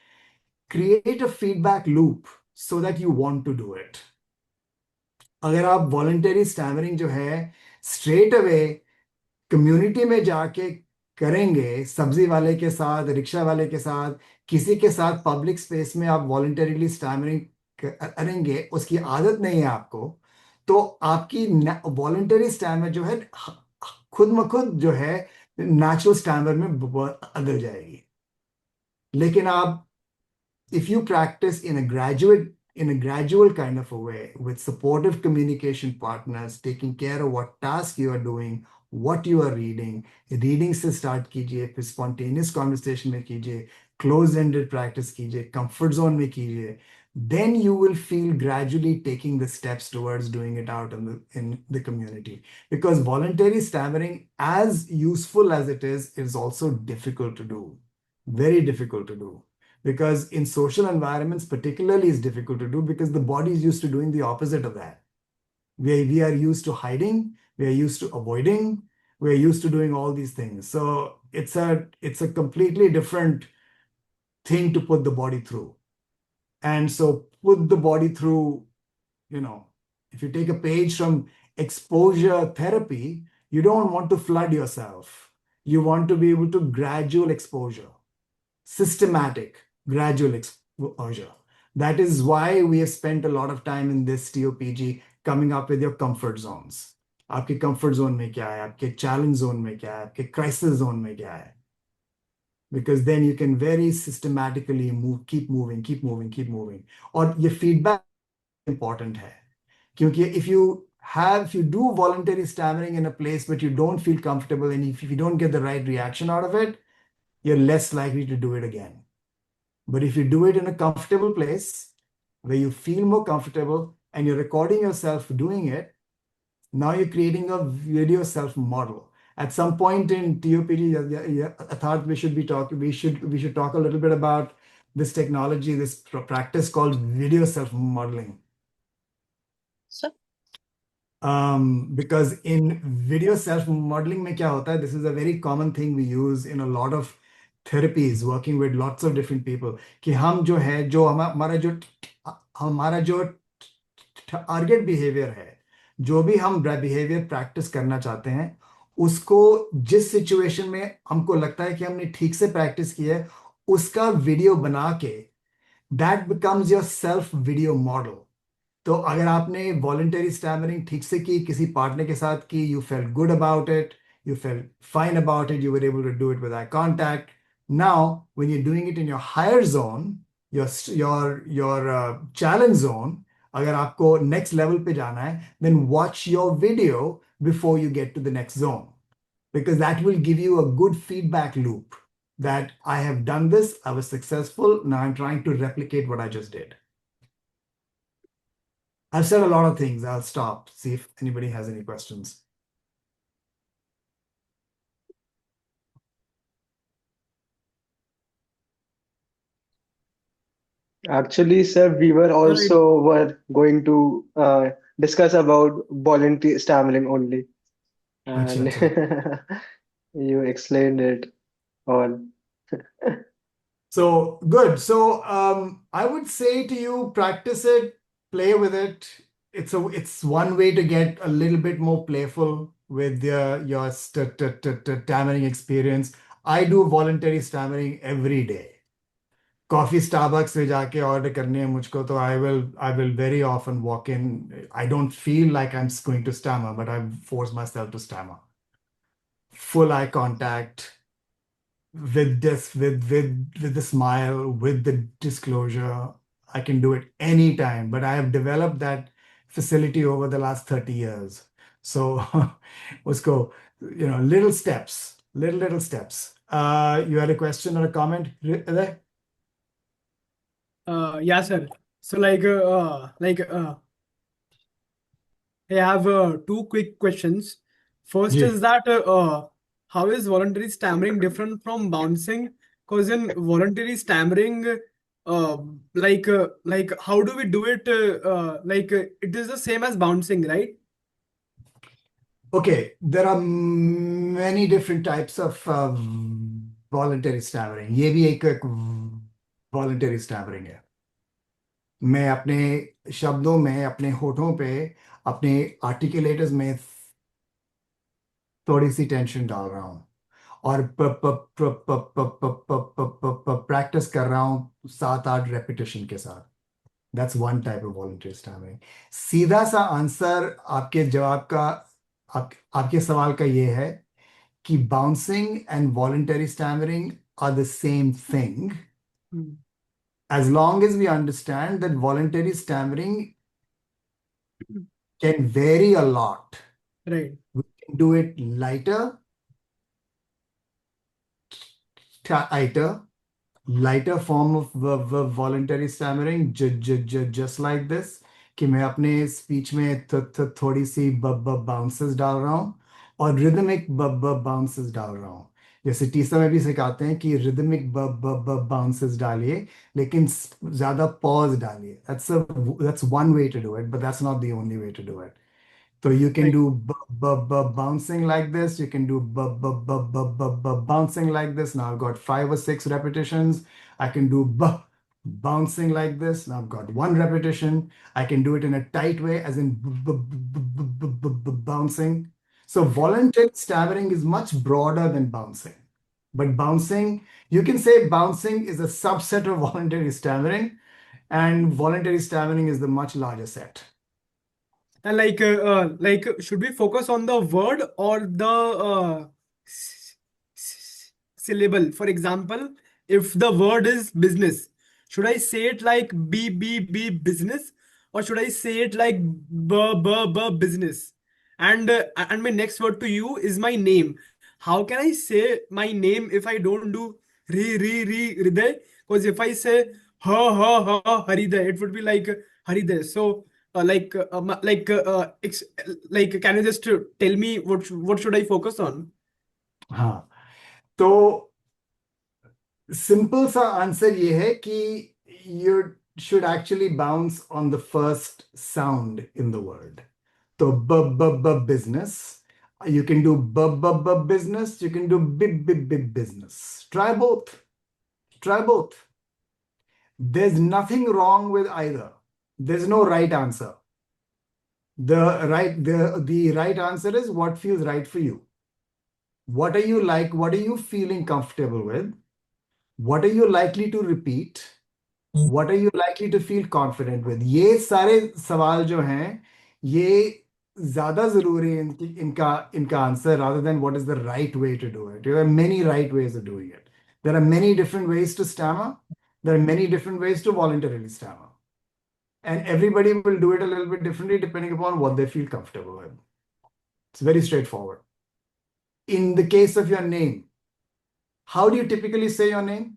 create a feedback loop so that you want to do it. अगर आप voluntary stammering जो है straight away community में जाके करेंगे, सब्जी वाले के साथ, रिक्शा वाले के साथ, किसी के साथ पब्लिक स्पेस में आप वॉलंटरीली स्टैमरिंग करेंगे, उसकी आदत नहीं है आपको, तो आपकी वॉलंटरी स्टैमर जो है खुद ब खुद जो है नेचुरल स्टैमर में बदल जाएगी. लेकिन आप if you practice in a gradual kind of a way with supportive communication partners, taking care of what task you are doing, what you are reading से start कीजिए, फिर spontaneous conversation में कीजिए, closed-ended practice कीजिए, comfort zone में कीजिए, then you will feel gradually taking the steps towards doing it out in the community. Because voluntary stammering, as useful as it is also difficult to do, very difficult to do. Because in social environments particularly is difficult to do because the body is used to doing the opposite of that. We are used to hiding, we are used to avoiding, we're used to doing all these things. So it's a completely different thing to put the body through. And so put the body through, you know, if you take a page from exposure therapy, you don't want to flood yourself. You want to be able to gradual exposure, systematic, gradual exposure. That is why we have spent a lot of time in this TOPG coming up with your comfort zones. आपके comfort zone में क्या है, आपके challenge zone में क्या है, आपके crisis zone में क्या है. Because then you can very systematically move, keep moving, keep moving, keep moving. और ये feedback important है. क्योंकि if you do voluntary stammering in a place but you don't feel comfortable, and if you don't get the right reaction out of it, you're less likely to do it again. But if you do it in a comfortable place where you feel more comfortable and you're recording yourself doing it, now you're creating a video self model. At some point in TOPD, I thought we should talk a little bit about this technology, this practice called video self modeling. Sir? Because in video self-modeling में क्या होता है, this is a very common thing we use in a lot of therapies, working with lots of different people, कि हम जो है, जो हमारा जो टारगेट बिहेवियर है, जो भी हम बिहेवियर प्रैक्टिस करना चाहते हैं, उसको जिस सिचुएशन में हमको लगता है कि हमने ठीक से प्रैक्टिस की है, उसका वीडियो बना के that becomes your self video model. तो अगर आपने वॉलंटरी स्टैमरिंग ठीक से की, किसी पार्टनर के साथ की, you felt good about it, you felt fine about it, you were able to do it with eye contact. Now when you doing it in your higher zone, your challenge zone, अगर आपको next level पे जाना है, then watch your video before you get to the next zone, because that will give you a good feedback loop that I have done this, I was successful, now I'm trying to replicate what I just did. I've said a lot of things. I'll stop, see if anybody has any questions. Actually, sir, we were also were going to discuss about voluntary stammering only, and Acha. you explained it all. So good. So I would say to you, practice it, play with it. It's one way to get a little bit more playful with your stammering experience. I do voluntary stammering every day. Coffee Starbucks में जाके order करनी है मुझको, तो I will very often walk in. I don't feel like I'm going to stammer, but I force myself to stammer. Full eye contact, with the smile, with the disclosure. I can do it anytime, but I have developed that facility over the last 30 years. So let's go, little steps, little steps. You had a question or a comment there? Yeah, sir. So I have two quick questions. First Ji. is that how is voluntary stammering different from bouncing? Because in voluntary stammering, how do we do it? It is the same as bouncing, right? Okay, there are many different types of voluntary stammering. ये भी एक voluntary stammering है. मैं अपने शब्दों में, अपने होठों पे, अपने आर्टिकुलेटर्स में थोड़ी सी टेंशन डाल रहा हूँ और प्रैक्टिस कर रहा हूँ 7-8 रेपिटेशन के साथ. That's one type of voluntary stammering. सीधा सा आंसर आपके जवाब का, आपके सवाल का ये है कि bouncing and voluntary stammering are the same thing, as long as we understand that voluntary stammering can vary a lot. Right. We can do it lighter, form of voluntary stammering, just like this, कि मैं अपने speech में थोड़ी सी bounces डाल रहा हूँ और rhythmic bounces डाल रहा हूँ. जैसे टीसा में भी सिखाते हैं कि rhythmic bounces डालिए, लेकिन ज़्यादा pause डालिए. That's one way to do it, but that's not the only way to do it. So you can Right. do bouncing like this. You can do bouncing like this. Now I've got 5 or 6 repetitions. I can do bouncing like this. Now I've got 1 repetition. I can do it in a tight way, as in bouncing. So voluntary stammering is much broader than bouncing. But bouncing, you can say bouncing is a subset of voluntary stammering, and voluntary stammering is the much larger set. And should we focus on the word or the syllable? For example, if the word is business, should I say it like B business, or should I say it like B business? And my next word to you is my name. How can I say my name if I don't do re Hriday? Because if I say ha Hariday, it would be like Hariday. So can you just tell me what should I focus on? हाँ, तो simple सा answer ये है कि you should actually bounce on the first sound in the word. So business. You can do business. You can do bib business. Try both. Try both. There's nothing wrong with either. There's no right answer. The right answer is what feels right for you. What are you like? What are you feeling comfortable with? What are you likely to repeat? What are you likely to feel confident with? ये सारे सवाल जो हैं, ये ज़्यादा ज़रूरी है इनका answer, rather than what is the right way to do it. There are many right ways of doing it. There are many different ways to stammer. There are many different ways to voluntarily stammer. And everybody will do it a little bit differently depending upon what they feel comfortable with. It's very straightforward. In the case of your name, how do you typically say your name?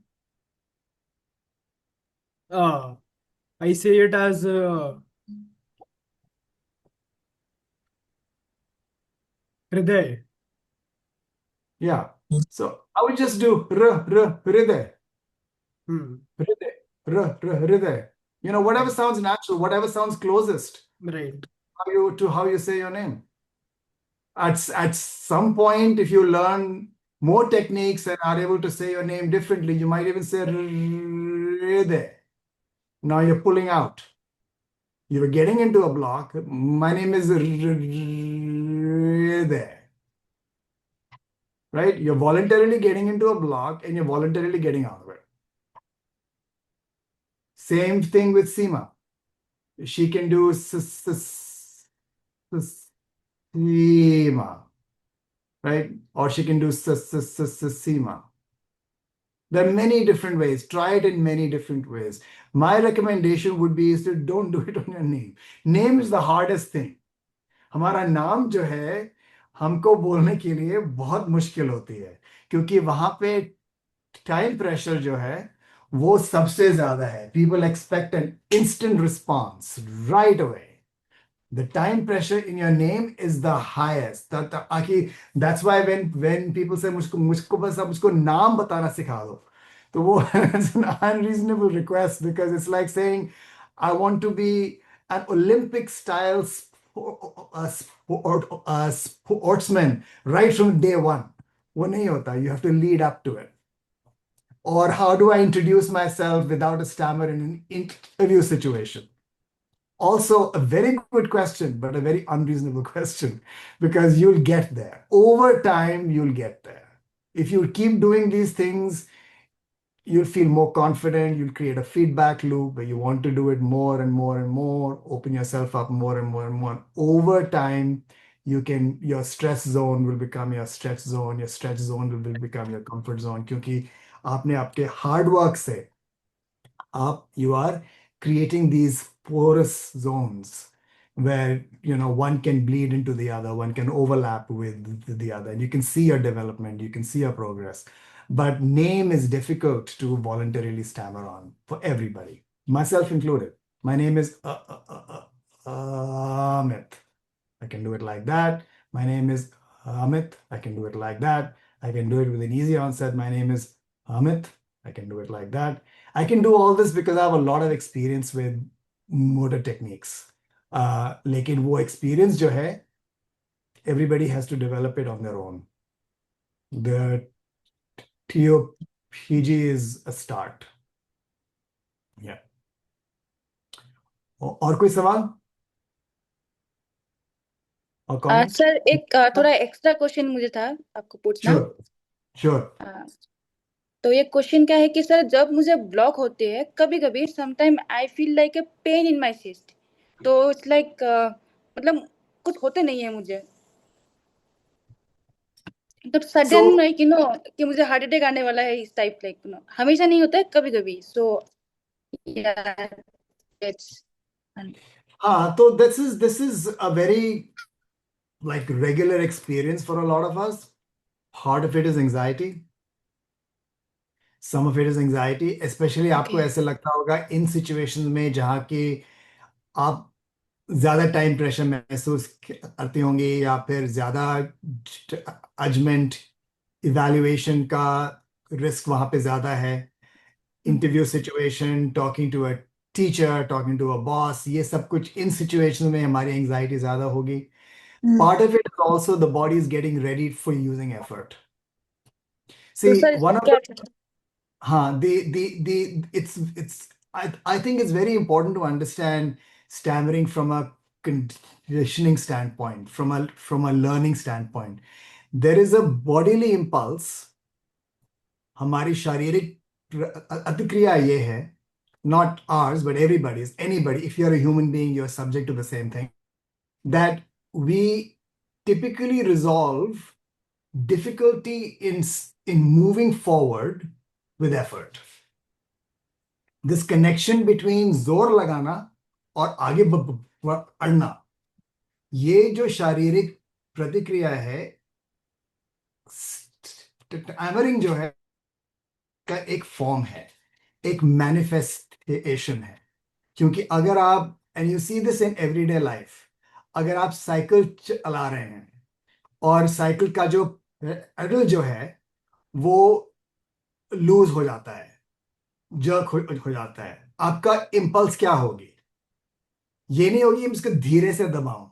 I say it as Hriday. Yeah. So I would just do hriday, Hmm. hriday. Whatever sounds natural, whatever sounds closest Right. how you say your name. At some point, if you learn more techniques and are able to say your name differently, you might even say hriday. Now you're pulling out. You're getting into a block. My name is hriday. Right? You're voluntarily getting into a block and you're voluntarily getting out of it. Same thing with Seema. She can do Seema, right? Or she can do Seema. There are many different ways. Try it in many different ways. My recommendation would be is to don't do it on your name. Name is the hardest thing. हमारा नाम जो है हमको बोलने के लिए बहुत मुश्किल होती है, क्योंकि वहां पे टाइम प्रेशर जो है वो सबसे ज्यादा है. People expect an instant response right away. The time pressure in your name is the highest. That's why when people say मुझको बस आप मुझको नाम बताना सिखा दो, तो वो it's an unreasonable request, because it's like saying I want to be an Olympic style sportsman right from day one. वो नहीं होता. You have to lead up to it. Or how do I introduce myself without a stammer in an interview situation? Also, a very good question, but a very unreasonable question, because you'll get there. Over time, you'll get there. If you keep doing these things, you'll feel more confident. You'll create a feedback loop where you want to do it more and more and more, open yourself up more and more and more. Over time, your stress zone will become your stretch zone. Your stretch zone will become your comfort zone. क्योंकि आपने आपके hard work से you are creating these porous zones where one can bleed into the other, one can overlap with the other, and you can see your development, you can see your progress. But name is difficult to voluntarily stammer on for everybody, myself included. My name is Amit. I can do it like that. My name is Amit. I can do it like that. I can do it with an easy onset. My name is Amit. I can do it like that. I can do all this because I have a lot of experience with motor techniques. लेकिन वो experience जो है Everybody has to develop it on their own. The TOPG is a start. Yeah. और कोई सवाल और comment? Sir एक थोड़ा एक्स्ट्रा क्वेश्चन मुझे था आपको पूछना। श्योर। तो ये क्वेश्चन क्या है कि सर जब मुझे ब्लॉक होते हैं कभी कभी sometime I feel like a pain in my chest, तो इट्स लाइक मतलब कुछ होते नहीं है मुझे, मतलब सडन लाइक कि मुझे हार्ट अटैक आने वाला है इस टाइप, लाइक हमेशा नहीं होता है, कभी कभी। सो इट्स हाँ, तो this is a very like regular experience for a lot of us. Part of it is anxiety. Some of it is anxiety, especially आपको ओके। ऐसे लगता होगा इन situations में जहाँ कि आप ज्यादा टाइम प्रेशर महसूस करती होंगी या फिर ज्यादा जजमेंट इवैल्यूएशन का रिस्क वहां पे ज्यादा है। Interview situation, talking to a teacher, talking to a boss, ये सब कुछ इन सिचुएशन में हमारी एंजाइटी ज्यादा होगी। Part of it is also the body is getting ready for using effort. तो सी सर वन ऑफ क्या? द हाँ, the it's I think it's very important to understand stammering from a conditioning standpoint, from a learning standpoint. There is a bodily impulse. हमारी शारीरिक अतिक्रिया ये है, not ours but everybody's, anybody, if you're a human being you're subject to the same thing, that we typically resolve difficulty in moving forward with effort. This connection between जोर लगाना और आगे बढ़ना, ये जो शारीरिक प्रतिक्रिया है, स्टैमरिंग जो है का एक फॉर्म है, एक मैनिफेस्टेशन है। क्योंकि अगर आप, and you see this in everyday life, अगर आप साइकिल चला रहे हैं और साइकिल का जो पेडल जो है वो लूज हो जाता है, जर्क हो जाता है, आपका इंपल्स क्या होगी? ये नहीं होगी मैं इसको धीरे से दबाऊं,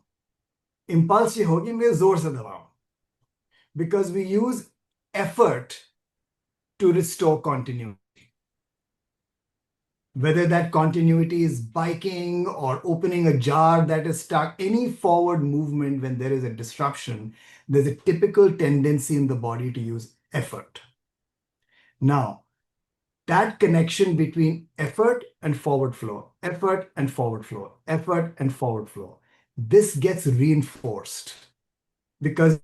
इंपल्स ये होगी मैं जोर से दबाऊं, because we use effort to restore continuity. Whether that continuity is biking or opening a jar that is stuck, any forward movement when there is a disruption, there's a typical tendency in the body to use effort. Now, that connection between effort and forward flow, effort and forward flow, effort and forward flow, this gets reinforced because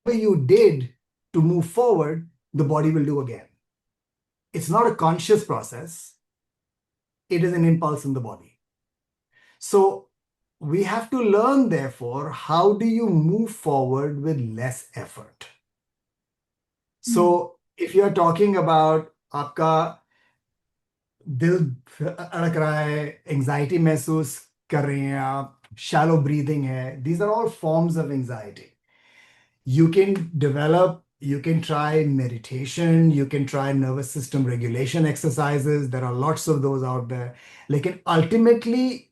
whatever you did to move forward, the body will do again. It's not a conscious process. It is an impulse in the body. So we have to learn, therefore, how do you move forward with less effort? So if you're talking about आपका दिल अड़क रहा है, anxiety महसूस कर रही हैं आप, shallow breathing है, these are all forms of anxiety. You can try meditation, you can try nervous system regulation exercises. There are lots of those out there. Like ultimately,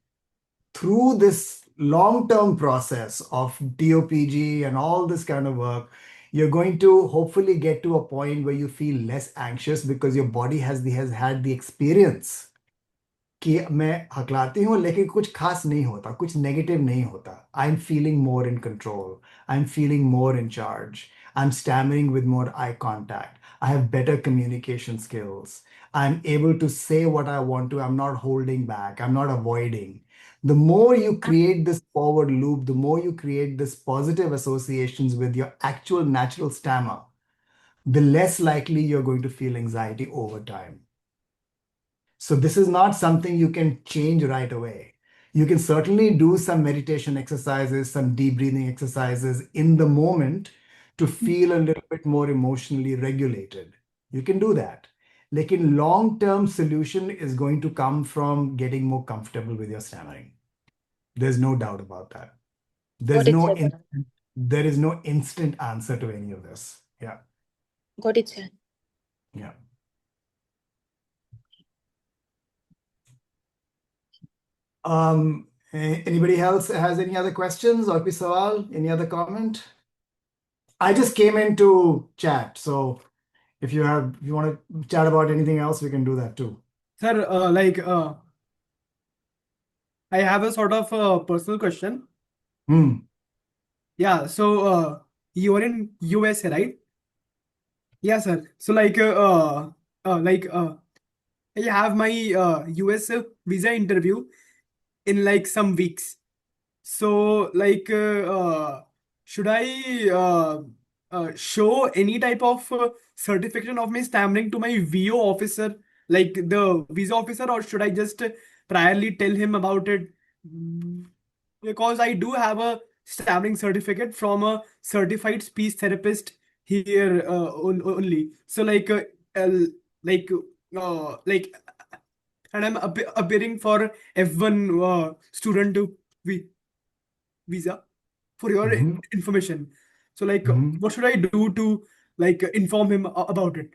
through this long-term process of TOPG and all this kind of work, you're going to hopefully get to a point where you feel less anxious because your body has had the experience कि मैं हकलाती हूँ लेकिन कुछ खास नहीं होता, कुछ negative नहीं होता. I am feeling more in control, I am feeling more in charge, I am stammering with more eye contact, I have better communication skills, I'm able to say what I want to, I'm not holding back, I'm not avoiding. The more you create this forward loop, the more you create this positive associations with your actual natural stammer, the less likely you're going to feel anxiety over time. So this is not something you can change right away. You can certainly do some meditation exercises, some deep breathing exercises in the moment to feel a little bit more emotionally regulated. You can do that. Lekin long-term solution is going to come from getting more comfortable with your stammering. There's no doubt about that. Got There's it, no sir. there is no instant answer to any of this. Yeah. Got it, sir. Yeah. Anybody else has any other questions or sawal? Any other comment? I just came into chat, so if you want to chat about anything else, we can do that too. Sir, I have a sort of personal question. Yeah, so you are in USA, right? Yeah, sir. So I have my US visa interview in like some weeks. So should I show any type of certification of my stammering to my VO officer, like the visa officer, or should I just priorly tell him about it? Because I do have a stammering certificate from a certified speech therapist here only. So uh, like like and I'm appearing for F1 student visa for your information. So what should I do to inform him about it?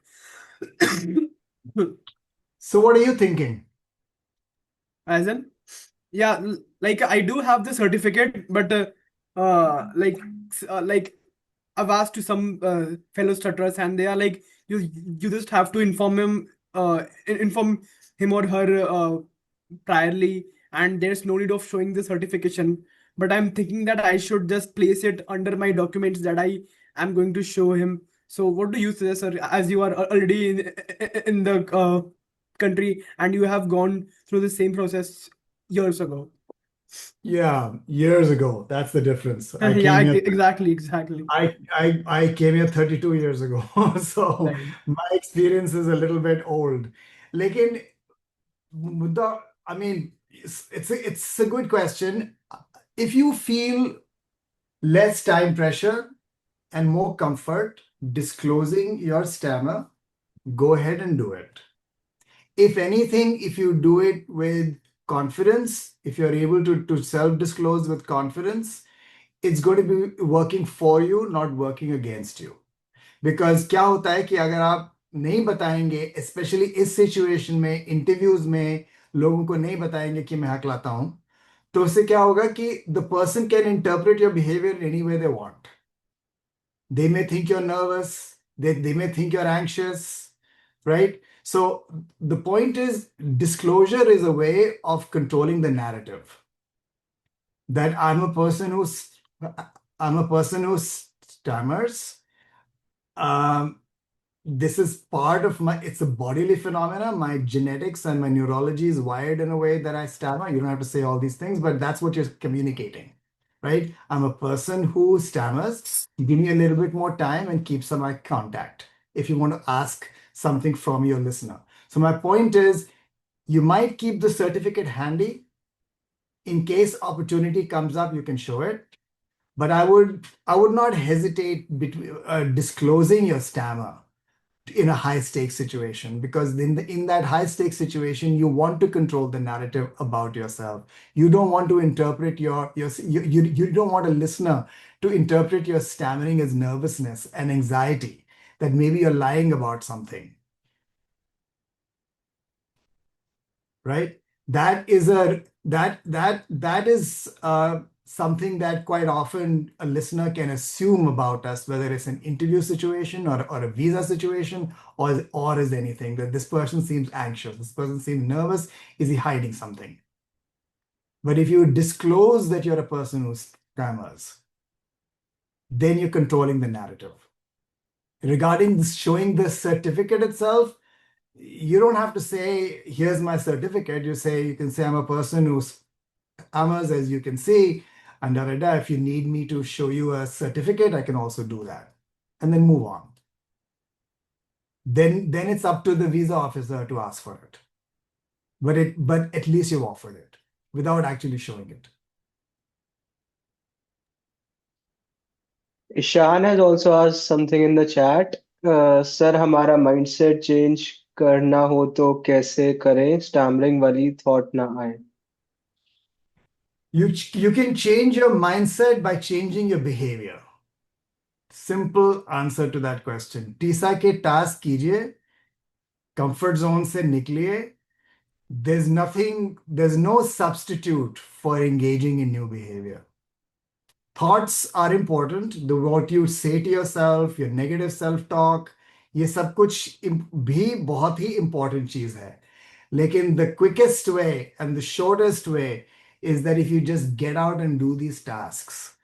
So what are you thinking? As in, yeah, like I do have the certificate, but like I've asked to some fellow stutterers, and they are like, you just have to inform him or her priorly, and there's no need of showing the certification. But I'm thinking that I should just place it under my documents that I am going to show him. So what do you say, sir? As you are already in the country and you have gone through the same process years ago. Yeah, years ago. That's the difference. I Yeah, came here. exactly. I came here 32 years ago, so Right. my experience is a little bit old. Lekin, I mean, it's a good question. If you feel less time pressure and more comfort disclosing your stammer, go ahead and do it. If anything, if you do it with confidence, if you're able to self-disclose with confidence, it's going to be working for you, not working against you. Because क्या होता है कि अगर आप नहीं बताएंगे, specially इस situation में, इंटरव्यूज में लोगों को नहीं बताएंगे कि मैं हकलाता हूं, तो उससे क्या होगा कि the person can interpret your behaviour any way they want. They may think you're nervous, they may think you're anxious, right? So the point is, disclosure is a way of controlling the narrative. That I'm a person who stammers. This is part of it's a bodily phenomena. My genetics and my neurology is wired in a way that I stammer. You don't have to say all these things, but that's what you're communicating, right? I'm a person who stammers. Give me a little bit more time and keep some eye contact if you want to ask something from your listener. So my point is, you might keep the certificate handy. In case opportunity comes up, you can show it. But I would not hesitate between disclosing your stammer in a high stakes situation, because in that high stakes situation, you want to control the narrative about yourself. You don't want to interpret you don't want a listener to interpret your stammering as nervousness and anxiety, that maybe you're lying about something, right? That is something that quite often a listener can assume about us, whether it's an interview situation or a visa situation, or is anything, that this person seems anxious, this person seems nervous, is he hiding something? But if you disclose that you're a person who stammers, then you're controlling the narrative. Regarding showing the certificate itself, you don't have to say, here's my certificate. You can say, I'm a person who's stammers, as you can see, and if you need me to show you a certificate, I can also do that, and then move on. Then it's up to the visa officer to ask for it. But at least you've offered it without actually showing it. Ishan has also asked something in the chat. Sir हमारा mindset change करना हो तो कैसे करें, stammering वाली thought ना आए. You can change your mindset by changing your behavior. Simple answer to that question. Tessa के टास्क कीजिए, कंफर्ट जोन से निकलिए, there's no substitute for engaging in new behavior. Thoughts are important. What you say to yourself, your negative self-talk, ये सब कुछ भी बहुत ही important चीज है. लेकिन the quickest way and the shortest way is that if you just get out and do these tasks,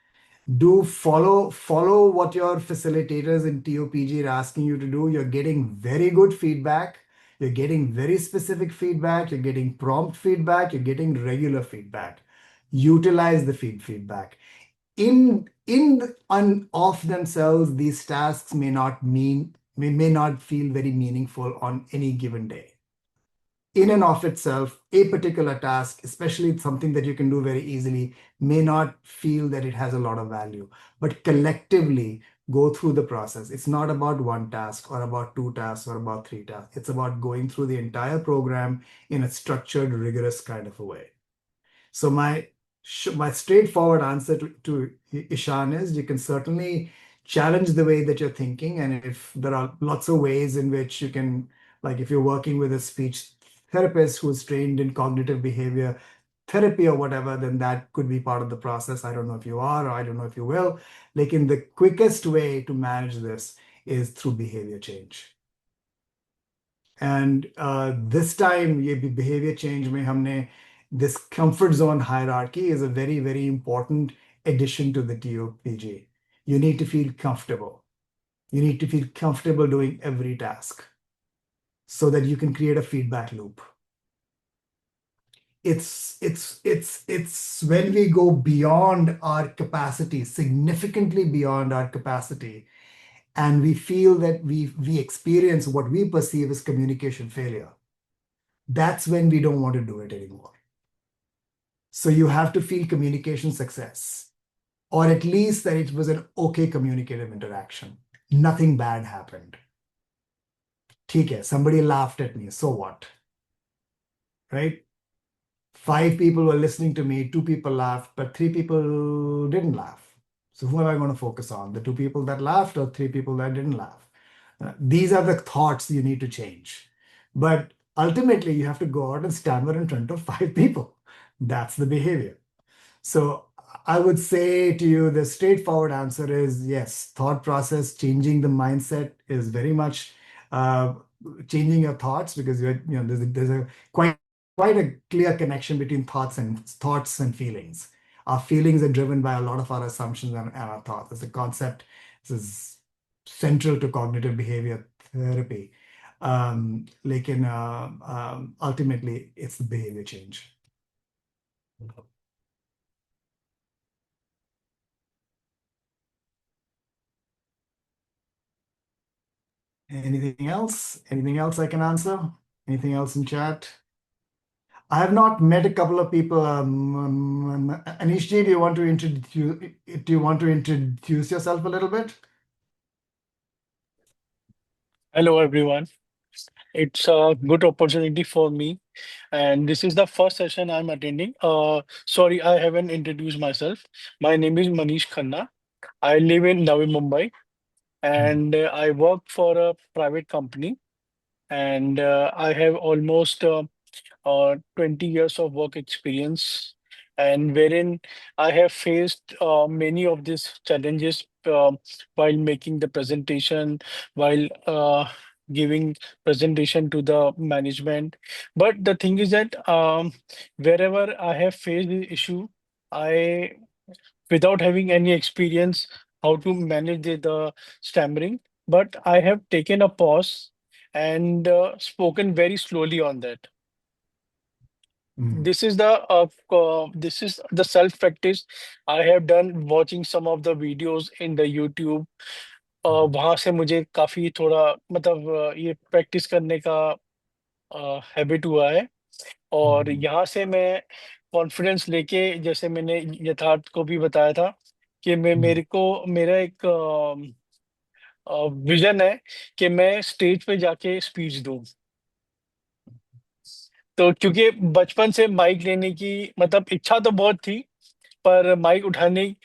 do follow what your facilitators in TOPG are asking you to do. You're getting very good feedback. You're getting very specific feedback. You're getting prompt feedback. You're getting regular feedback. Utilize the feedback. In and of themselves, these tasks may not feel very meaningful on any given day. In and of itself, a particular task, especially something that you can do very easily, may not feel that it has a lot of value. But collectively, go through the process. It's not about one task or about two tasks or about three tasks. It's about going through the entire program in a structured, rigorous kind of a way. So my straightforward answer to Ishan is you can certainly challenge the way that you're thinking. And if there are lots of ways in which you can, like if you're working with a speech therapist who's trained in cognitive behavior therapy or whatever, then that could be part of the process. I don't know if you are, or I don't know if you will. Like in the quickest way to manage this is through behavior change. And this time, ये behavior change में हमने this comfort zone hierarchy is a very, very important addition to the TOPG. You need to feel comfortable. You need to feel comfortable doing every task so that you can create a feedback loop. It's when we go beyond our capacity, significantly beyond our capacity, and we feel that we experience what we perceive as communication failure. That's when we don't want to do it anymore. So you have to feel communication success, or at least that it was an okay communicative interaction. Nothing bad happened. ठीक है, somebody laughed at me, so what? Right? 5 people were listening to me, 2 people laughed, but 3 people didn't laugh. So who am I going to focus on? The 2 people that laughed or 3 people that didn't laugh? These are the thoughts you need to change. But ultimately, you have to go out and stammer in front of 5 people. That's the behavior. So I would say to you, the straightforward answer is yes, thought process, changing the mindset is very much changing your thoughts, because there's a quite a clear connection between thoughts and feelings. Our feelings are driven by a lot of our assumptions and our thoughts. It's a concept. This is central to cognitive behavior therapy. Ultimately, it's the behavior change. Anything else? Anything else I can answer? Anything else in chat? I have not met a couple of people. Anishji, do you want to introduce yourself a little bit? Hello, everyone. It's a good opportunity for me, and this is the first session I'm attending. Sorry, I haven't introduced myself. My name is Manish Khanna. I live in Navi Mumbai, and I work for a private company, and I have almost 20 years of work experience, and wherein I have faced many of these challenges while making the presentation, while giving presentation to the management. But the thing is that wherever I have faced the issue, I, without having any experience how to manage the stammering, but I have taken a pause and spoken very slowly on that. This is the self practice I have done watching some of the videos in the YouTube. वहां से मुझे काफी थोड़ा मतलब ये practice करने का habit हुआ है, और यहाँ से मैं कॉन्फिडेंस लेके, जैसे मैंने यथार्थ को भी बताया था कि मेरा एक विजन है कि मैं स्टेज पे जाके स्पीच दूं। तो क्योंकि बचपन से माइक लेने की मतलब इच्छा तो बहुत थी, पर माइक उठाने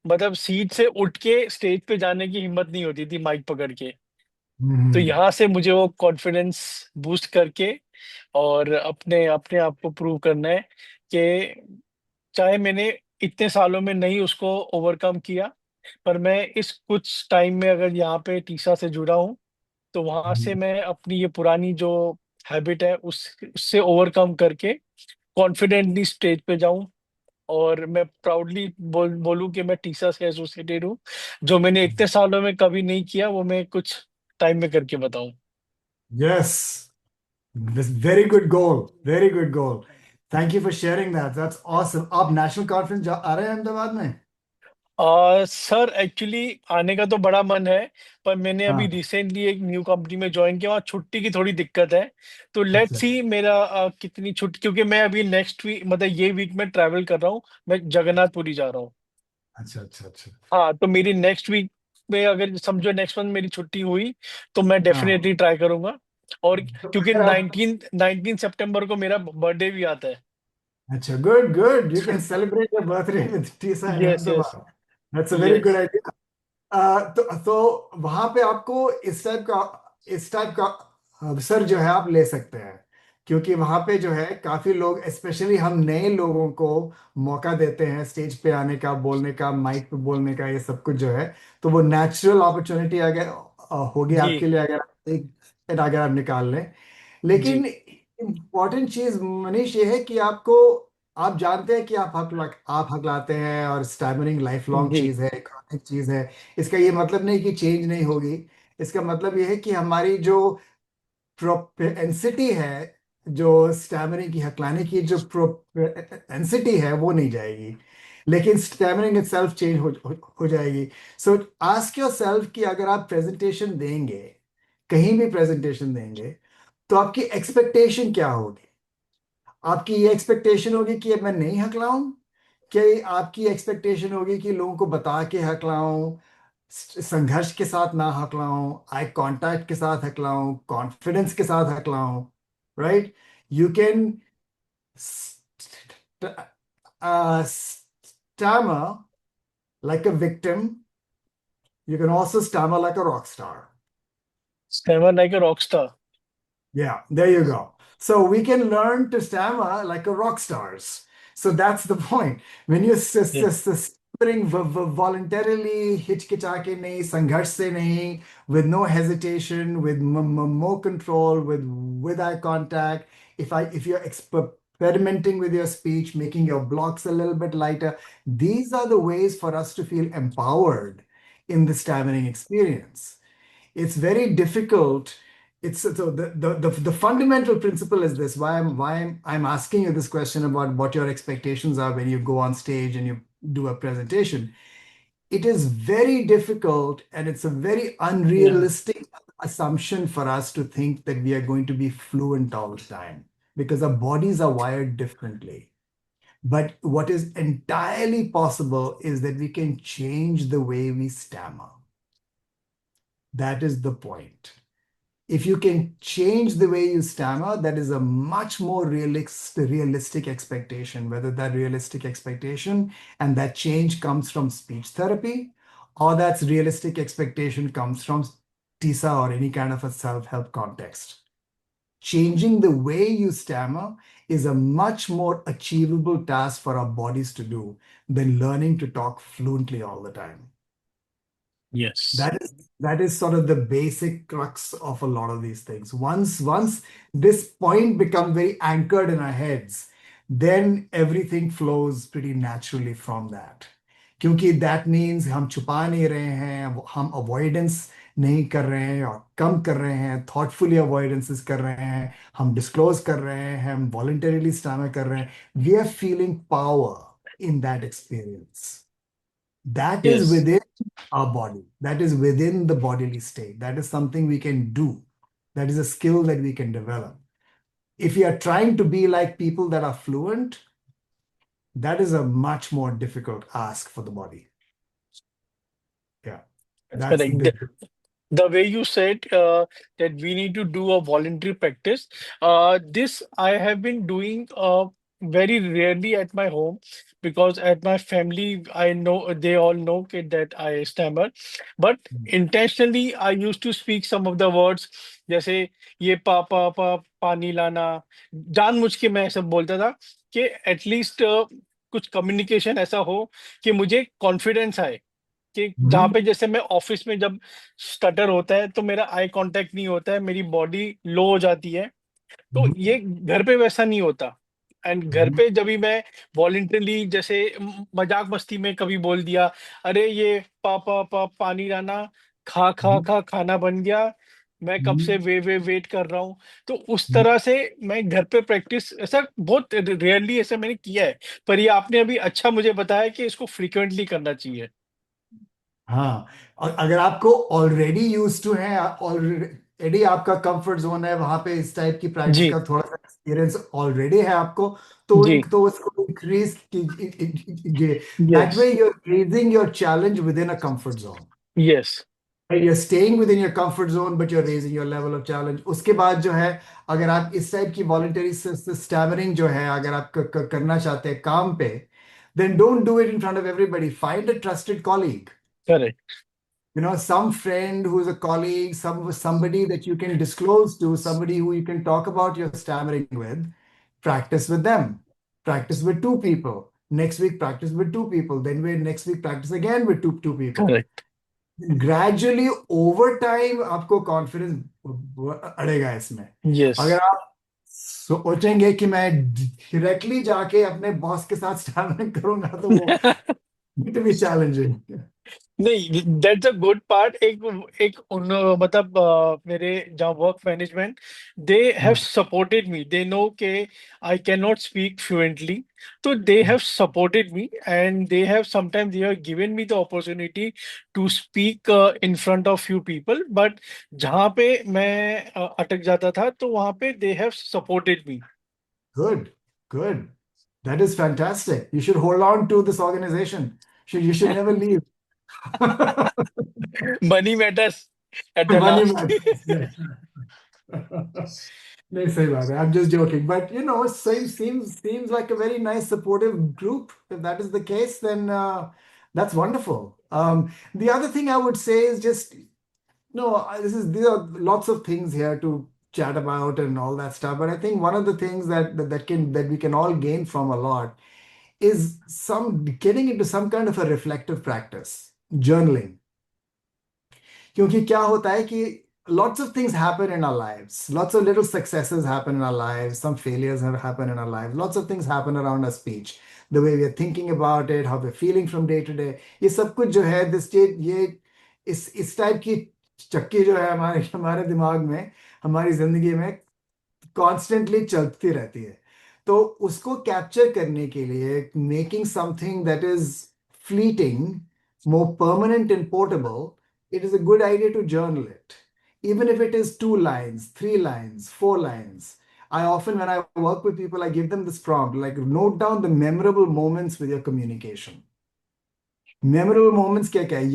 मतलब सीट से उठ के स्टेज पे जाने की हिम्मत नहीं होती थी माइक पकड़ के। तो यहाँ से मुझे वो कॉन्फिडेंस बूस्ट करके और अपने अपने आप को प्रूव करना है कि चाहे मैंने इतने सालों में नहीं उसको ओवरकम किया, पर मैं इस कुछ टाइम में अगर यहाँ पे टीसा से जुड़ा हूँ, तो वहां से मैं अपनी ये पुरानी जो हैबिट है उससे ओवरकम करके कॉन्फिडेंटली स्टेज पे जाऊं और मैं प्राउडली बोलूं कि मैं टीसा से एसोसिएटेड हूँ। जो मैंने इतने सालों में कभी नहीं किया वो मैं कुछ टाइम में करके बताऊं। Yes, very good goal, very good goal. Thank you for sharing that's awesome. आप नेशनल कॉन्फ्रेंस आ रहे हैं अहमदाबाद में? सर एक्चुअली आने का तो बड़ा मन है, पर मैंने अभी हाँ। रिसेंटली एक न्यू कंपनी में ज्वाइन किया, वहाँ छुट्टी की थोड़ी दिक्कत है। तो लेट्स अच्छा सी मेरा कितनी छुट्टी, क्योंकि मैं अभी नेक्स्ट वीक मतलब ये वीक में ट्रैवल कर रहा हूँ, मैं जगन्नाथपुरी जा रहा हूँ। अच्छा अच्छा अच्छा। हाँ, तो मेरी नेक्स्ट वीक में अगर समझो नेक्स्ट मंथ मेरी छुट्टी हुई तो मैं हाँ, डेफिनेटली ट्राई करूंगा। और तो क्योंकि अगर आप, 19 सितंबर को मेरा बर्थडे भी आता है। अच्छा, good good, you can celebrate your birthday with Tessa in yes yes. Ahmedabad. That's a very yes good idea. तो वहां पे आपको इस टाइप का अवसर जो है आप ले सकते हैं, क्योंकि वहां पे जो है काफी लोग, स्पेशली हम नए लोगों को मौका देते हैं स्टेज पे आने का, बोलने का, माइक पे बोलने का, ये सब कुछ जो है। तो वो नेचुरल अपॉर्चुनिटी अगर होगी जी आपके लिए, अगर आप निकाल लें। लेकिन जी इम्पॉर्टेंट चीज मनीष ये है कि आपको, आप जानते हैं कि आप हकलाते हैं, और स्टैमरिंग लाइफ लॉन्ग जी चीज है, क्रॉनिक चीज है। इसका ये मतलब नहीं कि चेंज नहीं होगी। इसका मतलब ये है कि हमारी जो प्रोपेंसिटी है, जो स्टैमरिंग की, हकलाने की जो प्रोपेंसिटी है, वो नहीं जाएगी, लेकिन स्टैमरिंग इटसेल्फ चेंज हो जाएगी। सो आस्क योर सेल्फ कि अगर आप प्रेजेंटेशन देंगे, कहीं भी प्रेजेंटेशन देंगे, तो आपकी एक्सपेक्टेशन क्या होगी? आपकी ये एक्सपेक्टेशन होगी कि मैं नहीं हकलाऊं? क्या आपकी एक्सपेक्टेशन होगी कि लोगों को बता के हकलाऊं, संघर्ष के साथ ना हकलाऊं, आई कांटेक्ट के साथ हकलाऊं, कॉन्फिडेंस के साथ हकलाऊं? Right? You can stammer like a victim. You can also stammer like a rock star. Stammer like a Rockstar. Yeah, there you go. So we can learn to stammer like a rock stars. So that's the point. When you're stammering voluntarily, हिचकिचाके नहीं, संघर्ष से नहीं, with no hesitation, with more control, with eye contact. If you're experimenting with your speech, making your blocks a little bit lighter, these are the ways for us to feel empowered in the stammering experience. It's very difficult. It's so the fundamental principle is this. Why I'm asking you this question about what your expectations are when you go on stage and you do a presentation. It is very difficult, and it's a very या unrealistic assumption for us to think that we are going to be fluent all the time, because our bodies are wired differently. But what is entirely possible is that we can change the way we stammer. That is the point. If you can change the way you stammer, that is a much more realistic expectation. Whether that realistic expectation and that change comes from speech therapy, or that's realistic expectation comes from TISA or any kind of a self-help context. Changing the way you stammer is a much more achievable task for our bodies to do than learning to talk fluently all the time. Yes That is sort of the basic crux of a lot of these things. Once this point become very anchored in our heads, then everything flows pretty naturally from that. क्योंकि that means हम छुपा नहीं रहे हैं, हम avoidance नहीं कर रहे हैं और कम कर रहे हैं, thoughtfully avoidances कर रहे हैं, हम disclose कर रहे हैं, हम voluntarily stammer कर रहे हैं. We are feeling power in that experience. That is yes within our body. That is within the bodily state. That is something we can do. That is a skill that we can develop. If you are trying to be like people that are fluent, that is a much more difficult ask for the body. Yeah, that's the correct. big. The way you said that we need to do a voluntary practice, this I have been doing very rarely at my home, because at my family, I know they all know that I stammer. But intentionally, I used to speak some of the words, जैसे ये पापा पानी लाना, जानबूझ के मैं सब बोलता था कि एटलीस्ट कुछ कम्युनिकेशन ऐसा हो कि मुझे कॉन्फिडेंस आए, कि जहाँ पे जैसे मैं ऑफिस में जब स्टटर होता है तो मेरा आई कांटेक्ट नहीं होता है, मेरी बॉडी लो हो जाती है, तो ये घर पे वैसा नहीं होता। एंड घर पे जब भी मैं वॉलंटरली जैसे मजाक मस्ती में कभी बोल दिया, अरे ये पापा पानी लाना, खा खा खा खाना बन गया, मैं कब से वेट कर रहा हूँ। तो उस तरह से मैं घर पे प्रैक्टिस ऐसा बहुत रेयरली ऐसा मैंने किया है। पर ये आपने अभी अच्छा मुझे बताया कि इसको फ्रिक्वेंटली करना चाहिए। हाँ, और अगर आपको ऑलरेडी यूज टू है, ऑलरेडी आपका कंफर्ट जोन है वहां पे, इस टाइप की प्रैक्टिस जी, का थोड़ा सा एक्सपीरियंस ऑलरेडी है आपको, तो जी, तो उसको इंक्रीज कीजिए। That yes, way you are raising your challenge within a comfort zone. Yes, You're staying within your comfort zone, but you're raising your level of challenge. उसके बाद जो है, अगर आप इस टाइप की वॉलंटरी स्टैमरिंग जो है अगर आप करना चाहते हैं काम पे, then don't do it in front of everybody. Find a trusted colleague. Correct, Some friend who's a colleague, somebody that you can disclose to, somebody who you can talk about your stammering with. Practice with them. Practice with two people. Next week, practice with two people. Then next week, practice again with two people. Correct, gradually over time आपको confidence अड़ेगा इसमें। Yes. अगर आप सोचेंगे कि मैं directly जाके अपने boss के साथ स्टैमरिंग करूंगा तो वो इट बी चैलेंजिंग। नहीं, दैट्स अ गुड पार्ट। एक एक मतलब मेरे जहाँ work management, they have supported me, they know के I can not speak fluently, तो they have supported me and they have sometimes they have given me the opportunity to speak in front of few people. But जहाँ पे मैं अटक जाता था तो वहाँ पे they have supported me. Good, good. That is fantastic. You should hold on to this organization. You should never leave. Money matters at the Money last. matters. नहीं, सही बात है. I'm just joking, but seems like a very nice supportive group. If that is the case, then that's wonderful. The other thing I would say is just no. These are lots of things here to chat about and all that stuff. But I think one of the things that we can all gain from a lot is some getting into some kind of a reflective practice, journaling. क्योंकि क्या होता है कि lots of things happen in our lives, lots of little successes happen in our lives, some failures have happened in our lives, lots of things happen around our speech, the way we are thinking about it, how we're feeling from day to day. ये सब कुछ जो है this state, ये इस type की चक्की जो है हमारे हमारे दिमाग में, हमारी जिंदगी में कॉन्स्टेंटली चलती रहती है। तो उसको कैप्चर करने के लिए making something that is fleeting more permanent and portable, it is a good idea to journal it. Even if it is 2 lines, 3 lines, 4 lines. I often, when I work with people, I give them this prompt, like note down the memorable moments with your communication. Memorable moments क्या क्या है?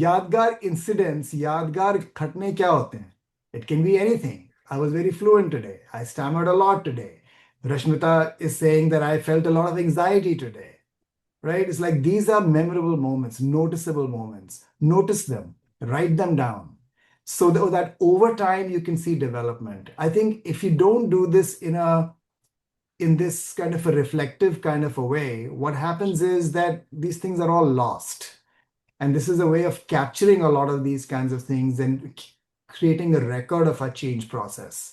यादगार incidents, यादगार घटने क्या होते हैं? It can be anything. I was very fluent today. I stammered a lot today. Rashmita is saying that I felt a lot of anxiety today. Right? It's like these are memorable moments, noticeable moments. Notice them, write them down. So that over time you can see development. I think if you don't do this in this kind of a reflective kind of a way, what happens is that these things are all lost. And this is a way of capturing a lot of these kinds of things and creating a record of our change process.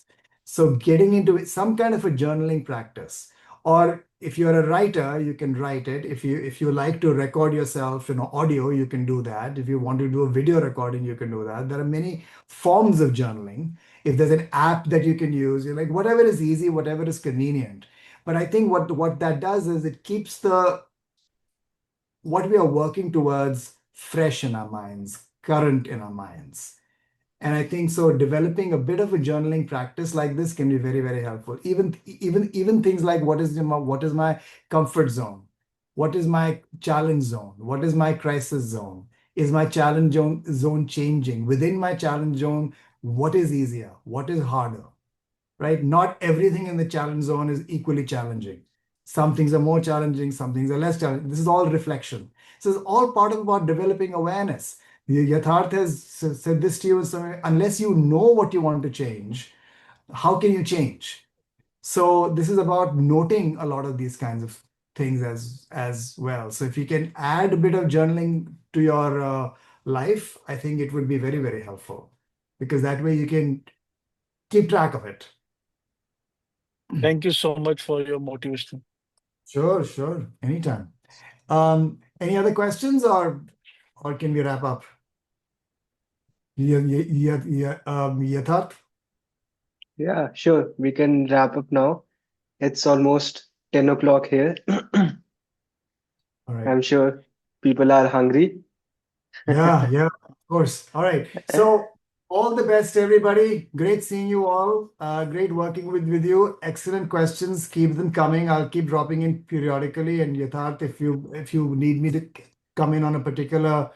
So getting into some kind of a journaling practice, or if you're a writer, you can write it. If you like to record yourself in audio, you can do that. If you want to do a video recording, you can do that. There are many forms of journaling. If there's an app that you can use, you're like whatever is easy, whatever is convenient. But I think what that does is it keeps what we are working towards fresh in our minds, current in our minds. And I think so developing a bit of a journaling practice like this can be very, very helpful. Even things like what is my comfort zone? What is my challenge zone? What is my crisis zone? Is my challenge zone changing? Within my challenge zone, what is easier? What is harder? right? Not everything in the challenge zone is equally challenging. Some things are more challenging, some things are less challenging. This is all reflection. So it's all part of about developing awareness. Yatharth has said this to you, so unless you know what you want to change, how can you change? So this is about noting a lot of these kinds of things as well. So if you can add a bit of journaling to your life, I think it would be very, very helpful, because that way you can keep track of it. Thank you so much for your motivation. Sure, sure. Anytime. Any other questions, or can we wrap up? Yatharth? Yeah, sure. We can wrap up now. It's almost 10 o'clock here. All right. I'm sure people are hungry. Yeah, of course. All right. So all the best, everybody. Great seeing you all. Great working with you. Excellent questions. Keep them coming. I'll keep dropping in periodically. And Yatharth, if you need me to come in on a particular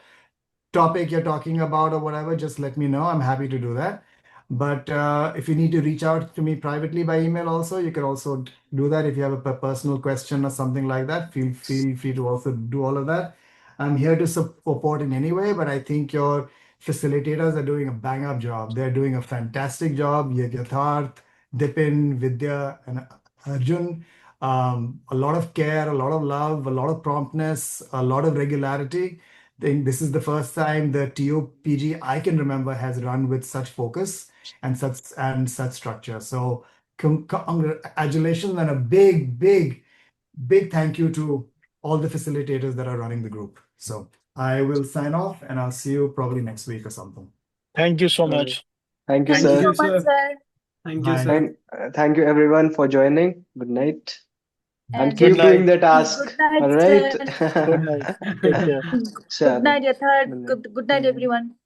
topic you're talking about or whatever, just let me know. I'm happy to do that. But if you need to reach out to me privately by email also, you can also do that. If you have a personal question or something like that, feel free to also do all of that. I'm here to support in any way, but I think your facilitators are doing a bang up job. They're doing a fantastic job. Yatharth, Dipin, Vidya, and Arjun. A lot of care, a lot of love, a lot of promptness, a lot of regularity. Think this is the first time the TOPG I can remember has run with such focus and such structure. So congratulations, and a big thank you to all the facilitators that are running the group. So I will sign off, and I'll see you probably next week or something. Thank you so All right. much. Thank you, Thank you Thank sir. so you, much, sir. sir. Thank you, Bye. sir. Thank you everyone for joining. Good night. And And Good keep doing night. the good task. night, All sir. right. Good night. Take care. Good Chalo. night, Yatharth. Good night. Good night, everyone.